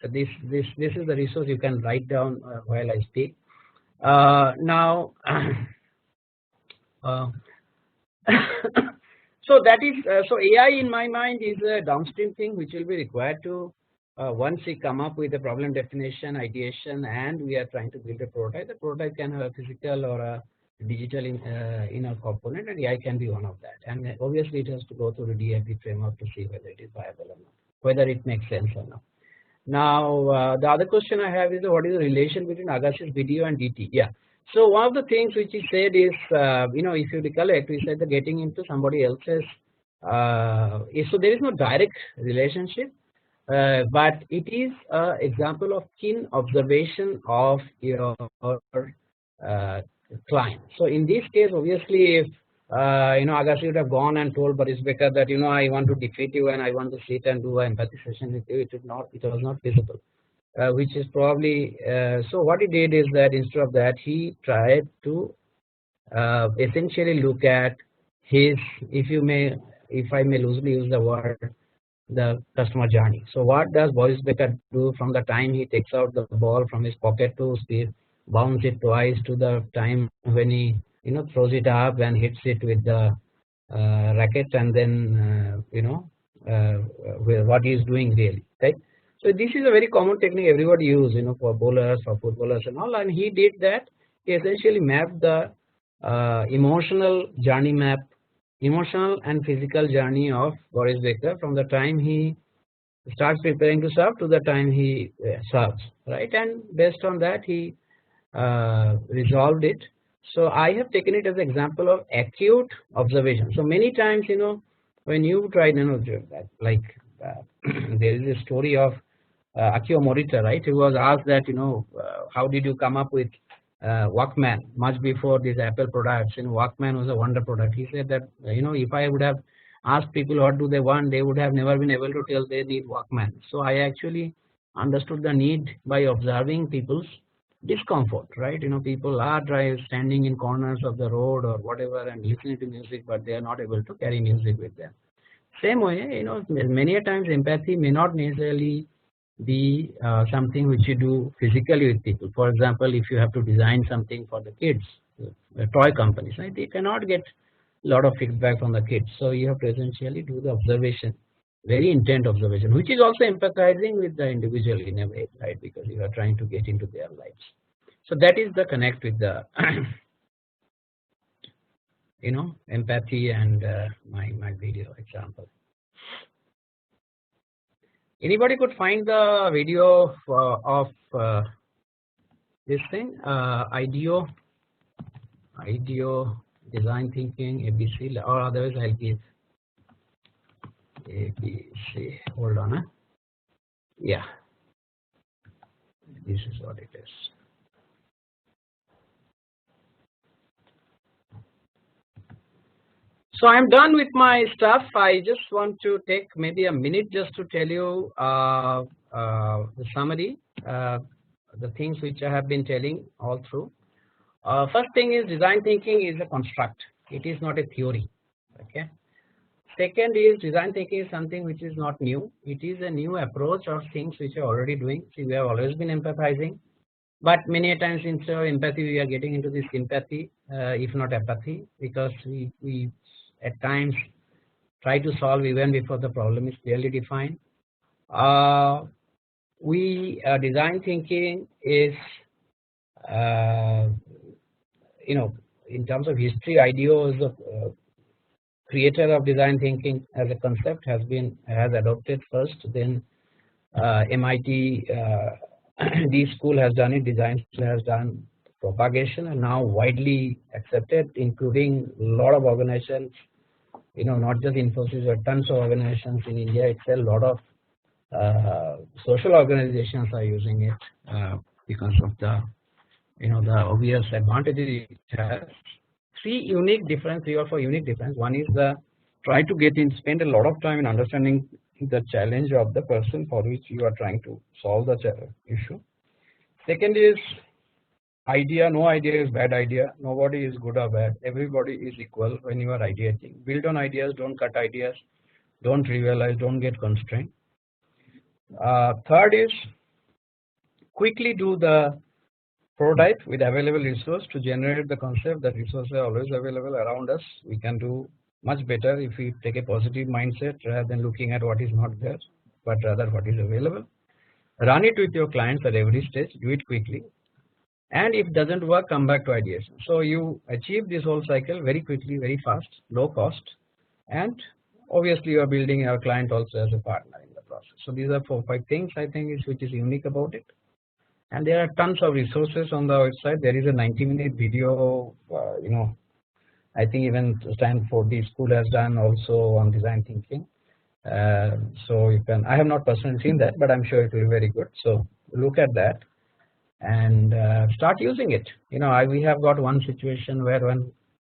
Speaker 1: This is the resource you can write down while I speak. Now, so that is so AI in my mind is a downstream thing which will be required to once we come up with a problem definition, ideation, and we are trying to build a prototype. The prototype can have a physical or a digital inner component, and AI can be one of that. And obviously, it has to go through the DFD framework to see whether it is viable or not, whether it makes sense or not. Now, the other question I have is what is the relation between Agash's video and DT? Yeah. So one of the things which he said is, if you recollect, we said that getting into somebody else's, so there is no direct relationship, but it is an example of keen observation of your client. So in this case, obviously, if Agashi would have gone and told Boris Becker that I want to defeat you and I want to sit and do an empathy session with you, it was not feasible. Which is probably so what he did is that instead of that he tried to essentially look at his, if you may if I may loosely use the word, the customer journey. So what does Boris Becker do from the time he takes out the ball from his pocket to bounce it twice to the time when he throws it up and hits it with the racket, and then what he is doing really, right? So this is a very common technique everybody use, for bowlers, for footballers and all, and he did that. He essentially mapped the emotional and physical journey of Boris Becker from the time he starts preparing to serve to the time he serves, right? And based on that, he resolved it. So I have taken it as an example of acute observation. So many times, when you try, like there is a story of Akio Morita, right? He was asked that, how did you come up with Walkman much before these Apple products? Walkman was a wonder product. He said that, if I would have asked people what do they want, they would have never been able to tell they need Walkman. So I actually understood the need by observing people's discomfort, right? People are standing in corners of the road or whatever and listening to music, but they are not able to carry music with them. Same way, many a times empathy may not necessarily be something which you do physically with people. For example, if you have to design something for the kids, toy companies, right? They cannot get a lot of feedback from the kids, so you have to essentially do the observation, very intent observation, which is also empathizing with the individual in a way, right? Because you are trying to get into their lives. So that is the connect with the empathy and my video example. Anybody could find the video of this thing, IDEO design thinking ABC, or otherwise I'll give ABC. Hold on, yeah, this is what it is. So I'm done with my stuff. I just want to take maybe a minute just to tell you the summary, the things which I have been telling all through. First thing is design thinking is a construct. It is not a theory. Okay. Second is design thinking is something which is not new. It is a new approach of things which we are already doing. See, we have always been empathizing, but many a times instead of empathy, we are getting into this sympathy, if not apathy, because we at times try to solve even before the problem is clearly defined. Design thinking is, in terms of history, IDEO is a creator of design thinking as a concept, has adopted first, then MIT D school has done it, design school has done propagation, and now widely accepted, including a lot of organizations, not just Infosys, but tons of organizations in India itself. A lot of social organizations are using it because of the the obvious advantages it has. Three or four unique difference. One is try to spend a lot of time in understanding the challenge of the person for which you are trying to solve the issue. Second is idea. No idea is bad idea. Nobody is good or bad. Everybody is equal when you are ideating. Build on ideas. Don't cut ideas. Don't trivialize. Don't get constrained. Third is quickly do the prototype with available resource to generate the concept that resources are always available around us. We can do much better if we take a positive mindset rather than looking at what is not there, but rather what is available. Run it with your clients at every stage. Do it quickly. And if it doesn't work, come back to ideation. So you achieve this whole cycle very quickly, very fast, low cost, and obviously you are building your client also as a partner in the process. So these are 4-5 things I think which is unique about it. And there are tons of resources on the website. There is a 90-minute video, I think even Stanford D school has done also on design thinking. So you can, I have not personally seen that, but I'm sure it will be very good. So look at that and start using it. We have got one situation where one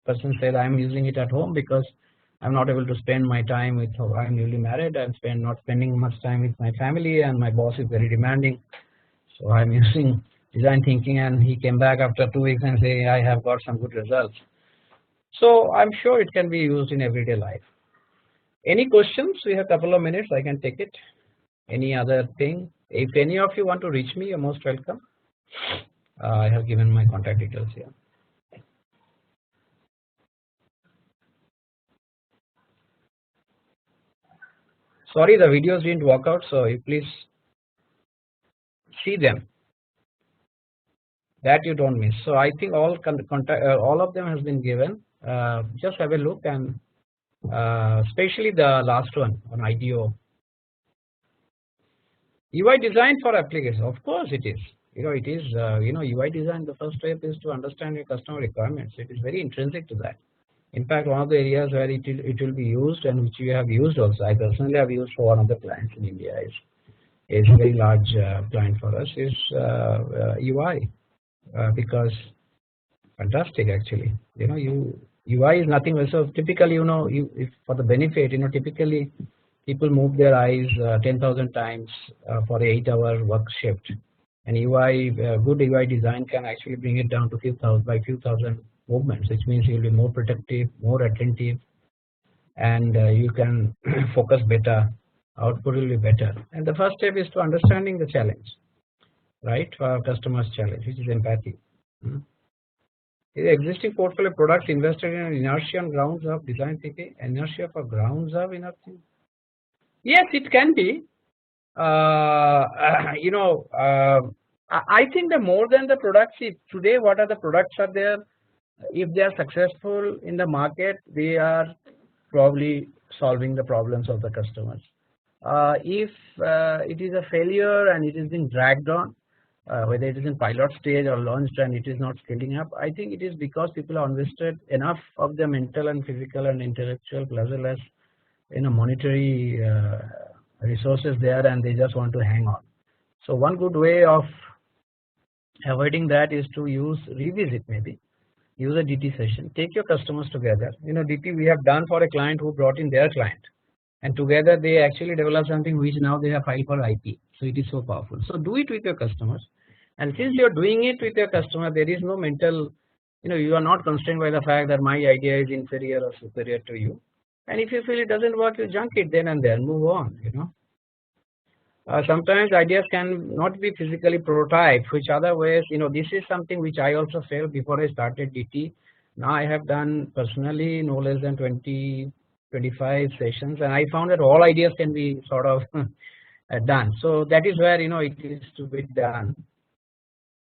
Speaker 1: person said, I'm using it at home because I'm not able to spend my time with, I'm newly married, I'm not spending much time with my family, and my boss is very demanding. So I'm using design thinking, and he came back after 2 weeks and say, I have got some good results. So I'm sure it can be used in everyday life. Any questions? We have a couple of minutes. I can take it. Any other thing? If any of you want to reach me, you're most welcome. I have given my contact details here. Sorry, the videos didn't work out, so you please see them. That you don't miss. So I think all of them has been given. Just have a look, and especially the last one on IDO. UI design for applications. Of course, it is. It is. UI design. The first step is to understand your customer requirements. It is very intrinsic to that. In fact, one of the areas where it will be used, and which we have used also. I personally have used for one of the clients in India. Is a very large client for us. Is UI. Because fantastic actually, UI is nothing but, so typically if for the benefit, typically people move their eyes 10,000 times for an 8-hour work shift, and UI good UI design can actually bring it down to few thousand movements, which means you will be more productive, more attentive, and you can focus better, output will be better. And the first step is to understanding the challenge, right, for our customer's challenge, which is empathy. The existing portfolio products invested in inertia on grounds of design thinking, inertia for grounds of inertia. Yes, it can be. I think the more than the products, today what are the products are there, if they are successful in the market, they are probably solving the problems of the customers. If it is a failure and it is being dragged on, whether it is in pilot stage or launched and it is not scaling up, I think it is because people have invested enough of their mental and physical and intellectual as well as monetary resources there, and they just want to hang on. So one good way of avoiding that is to revisit, maybe use a DT session, take your customers together. DT we have done for a client who brought in their client, and together they actually develop something which now they have filed for IP. So it is so powerful. So do it with your customers, and since you are doing it with your customer, there is no mental, you are not constrained by the fact that my idea is inferior or superior to you. And if you feel it doesn't work, you junk it then and there, move on. Sometimes ideas can not be physically prototyped, which other ways, this is something which I also felt before I started DT. Now I have done personally no less than 20-25 sessions, and I found that all ideas can be sort of done. So that is where it is to be done.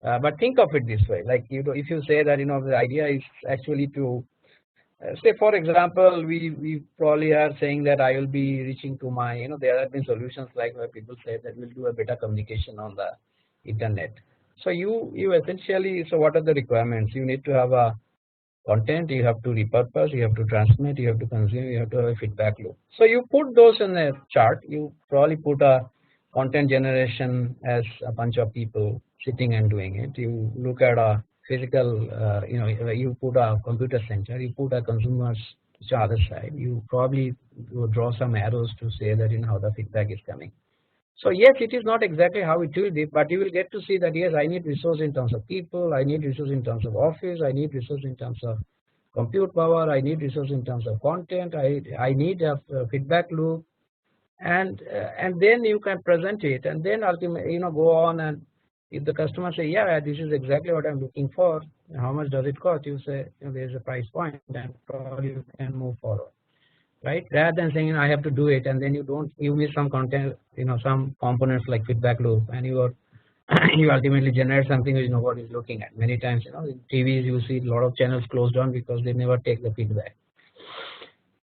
Speaker 1: But think of it this way, like if you say that the idea is actually to say, for example, we probably are saying that I will be reaching to my, there have been solutions like where people say that we'll do a better communication on the internet. So you essentially, so what are the requirements? You need to have a content, you have to repurpose, you have to transmit, you have to consume, you have to have a feedback loop. So you put those in a chart. You probably put a content generation as a bunch of people sitting and doing it. You look at a physical, you put a computer center, you put a consumers to the other side. You probably draw some arrows to say that how the feedback is coming. So yes, it is not exactly how it will be, but you will get to see that yes, I need resource in terms of people, I need resource in terms of office, I need resource in terms of compute power, I need resource in terms of content, I need a feedback loop, and then you can present it, and then ultimately go on, and if the customer say, yeah, this is exactly what I'm looking for, how much does it cost? You say there is a price point, and probably you can move forward. Right, rather than saying I have to do it, and then you miss some content, some components like feedback loop, and you ultimately generate something which nobody is looking at. Many times, in TVs you see a lot of channels closed down because they never take the feedback.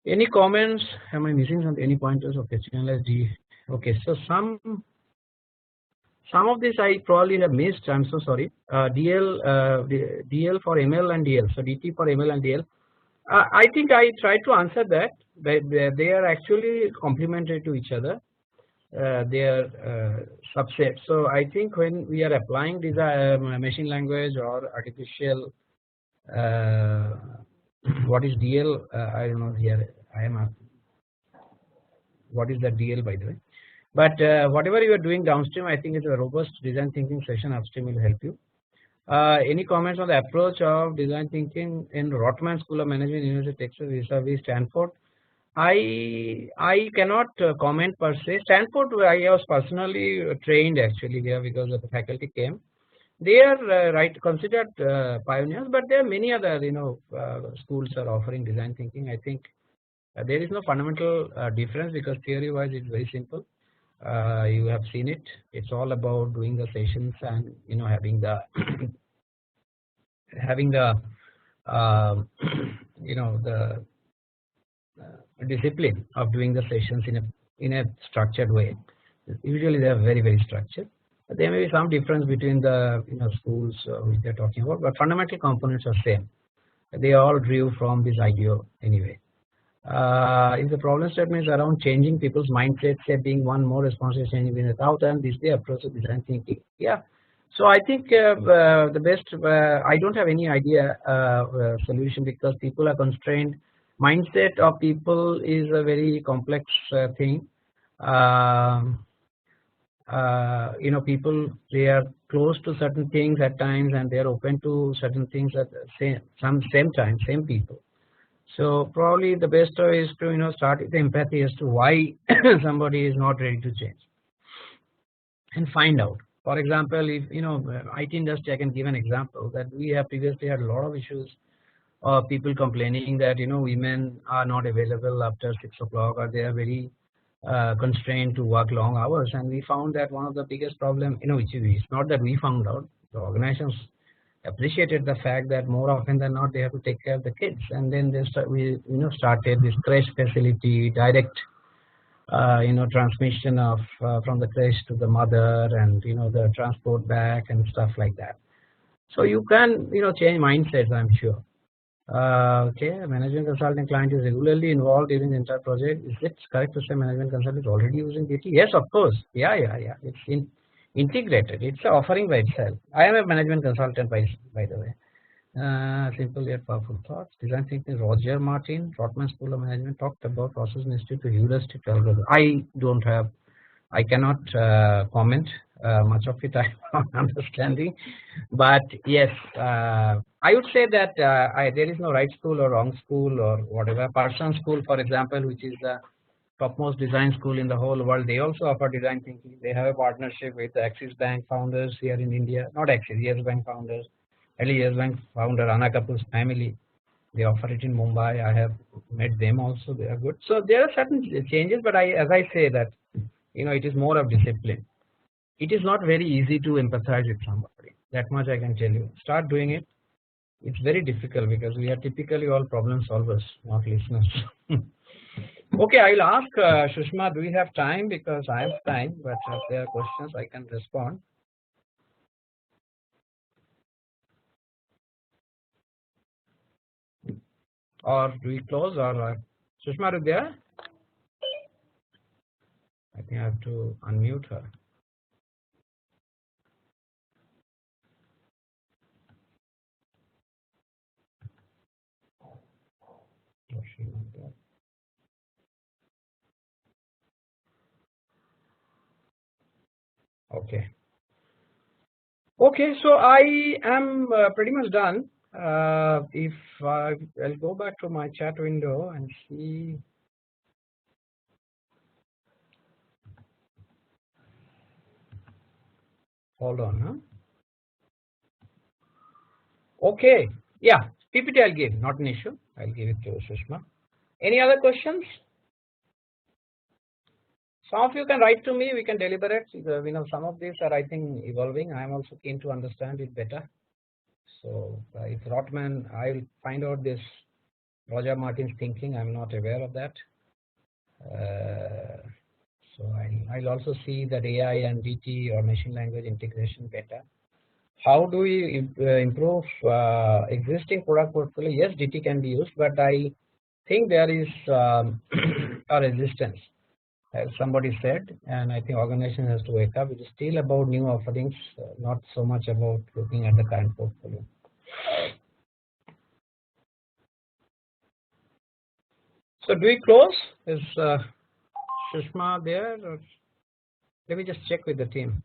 Speaker 1: Any comments? Am I missing something? Any pointers? Okay, channel. Okay, so some of this I probably have missed. I'm so sorry. DL for ML and DL. So DT for ML and DL. I think I tried to answer that. They are actually complementary to each other. They are subsets. So I think when we are applying machine language or artificial, what is DL? I don't know here. What is the DL, by the way? But whatever you are doing downstream, I think it's a robust design thinking session. Upstream will help you. Any comments on the approach of design thinking in Rotman School of Management, University of Texas vis-a-vis Stanford? I cannot comment per se. Stanford, I was personally trained actually there because the faculty came. They are considered pioneers, but there are many other schools are offering design thinking. I think there is no fundamental difference because theory wise it's very simple. You have seen it. It's all about doing the sessions and having the having the the discipline of doing the sessions in a structured way. Usually they are very structured. There may be some difference between the schools which they are talking about, but fundamental components are same. They all drew from this idea anyway. If the problem statement is around changing people's mindsets, say being one more responsible changing within 1,000, this is the approach of design thinking. Yeah. So I think the best. I don't have any idea solution because people are constrained. Mindset of people is a very complex thing. People, they are close to certain things at times and they are open to certain things at the same time, same people. So probably the best way is to start with empathy as to why somebody is not ready to change and find out. For example, if IT industry, I can give an example that we have previously had a lot of issues of people complaining that women are not available after 6 o'clock or they are very constrained to work long hours, and we found that one of the biggest problem, which is not that we found out, the organizations appreciated the fact that more often than not they have to take care of the kids, and then we started this creche facility, direct transmission of from the creche to the mother, and the transport back and stuff like that. So you can change mindsets, I'm sure. Okay, management consulting client is regularly involved during the entire project. Is it correct to say management consultant is already using DT? Yes, of course. Yeah. It's integrated. It's an offering by itself. I am a management consultant by the way. Simple yet powerful thoughts. Design thinking. Roger Martin, Rotman School of Management, talked about process institute to heuristic algorithm. I cannot comment much of it. I'm understanding, but yes, I would say that there is no right school or wrong school or whatever. Person School, for example, which is the topmost design school in the whole world, they also offer design thinking. They have a partnership with the Axis Bank founders here in India, not Axis, Yes Bank founders. Early Yes Bank founder Anna Kapoor's family, they offer it in Mumbai. I have met them also. They are good. So there are certain changes, but as I say that it is more of discipline. It is not very easy to empathize with somebody. That much I can tell you. Start doing it. It's very difficult because we are typically all problem solvers, not listeners. Okay, I'll ask Sushma, do we have time? Because I have time, but if there are questions, I can respond. Or do we close? Or Sushma, are you there? I think I have to unmute her. Oh, she not there. Okay. Okay, so I am pretty much done. If I'll go back to my chat window and see. Hold on, huh? Okay, yeah, PPT I'll give, not an issue. I'll give it to Sushma. Any other questions? Some of you can write to me. We can deliberate. Some of these are, I think, evolving. I am also keen to understand it better. So if Rotman, I'll find out this Roger Martin's thinking. I'm not aware of that. So I'll also see that AI and DT or machine language integration better. How do we improve existing product portfolio? Yes, DT can be used, but I think there is a resistance, as somebody said, and I think organization has to wake up. It is still about new offerings, not so much about looking at the current portfolio. So do we close? Is Sushma there? Or let me just check with the team.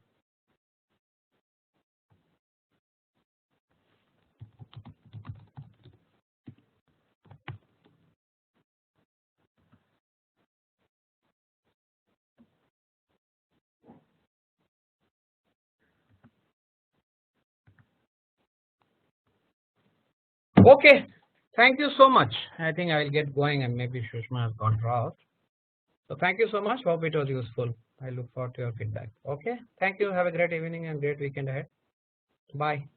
Speaker 1: Okay, thank you so much. I think I will get going, and maybe Shushma has gone off. So thank you so much. Hope it was useful. I look forward to your feedback. Okay, thank you. Have a great evening and great weekend ahead. Bye.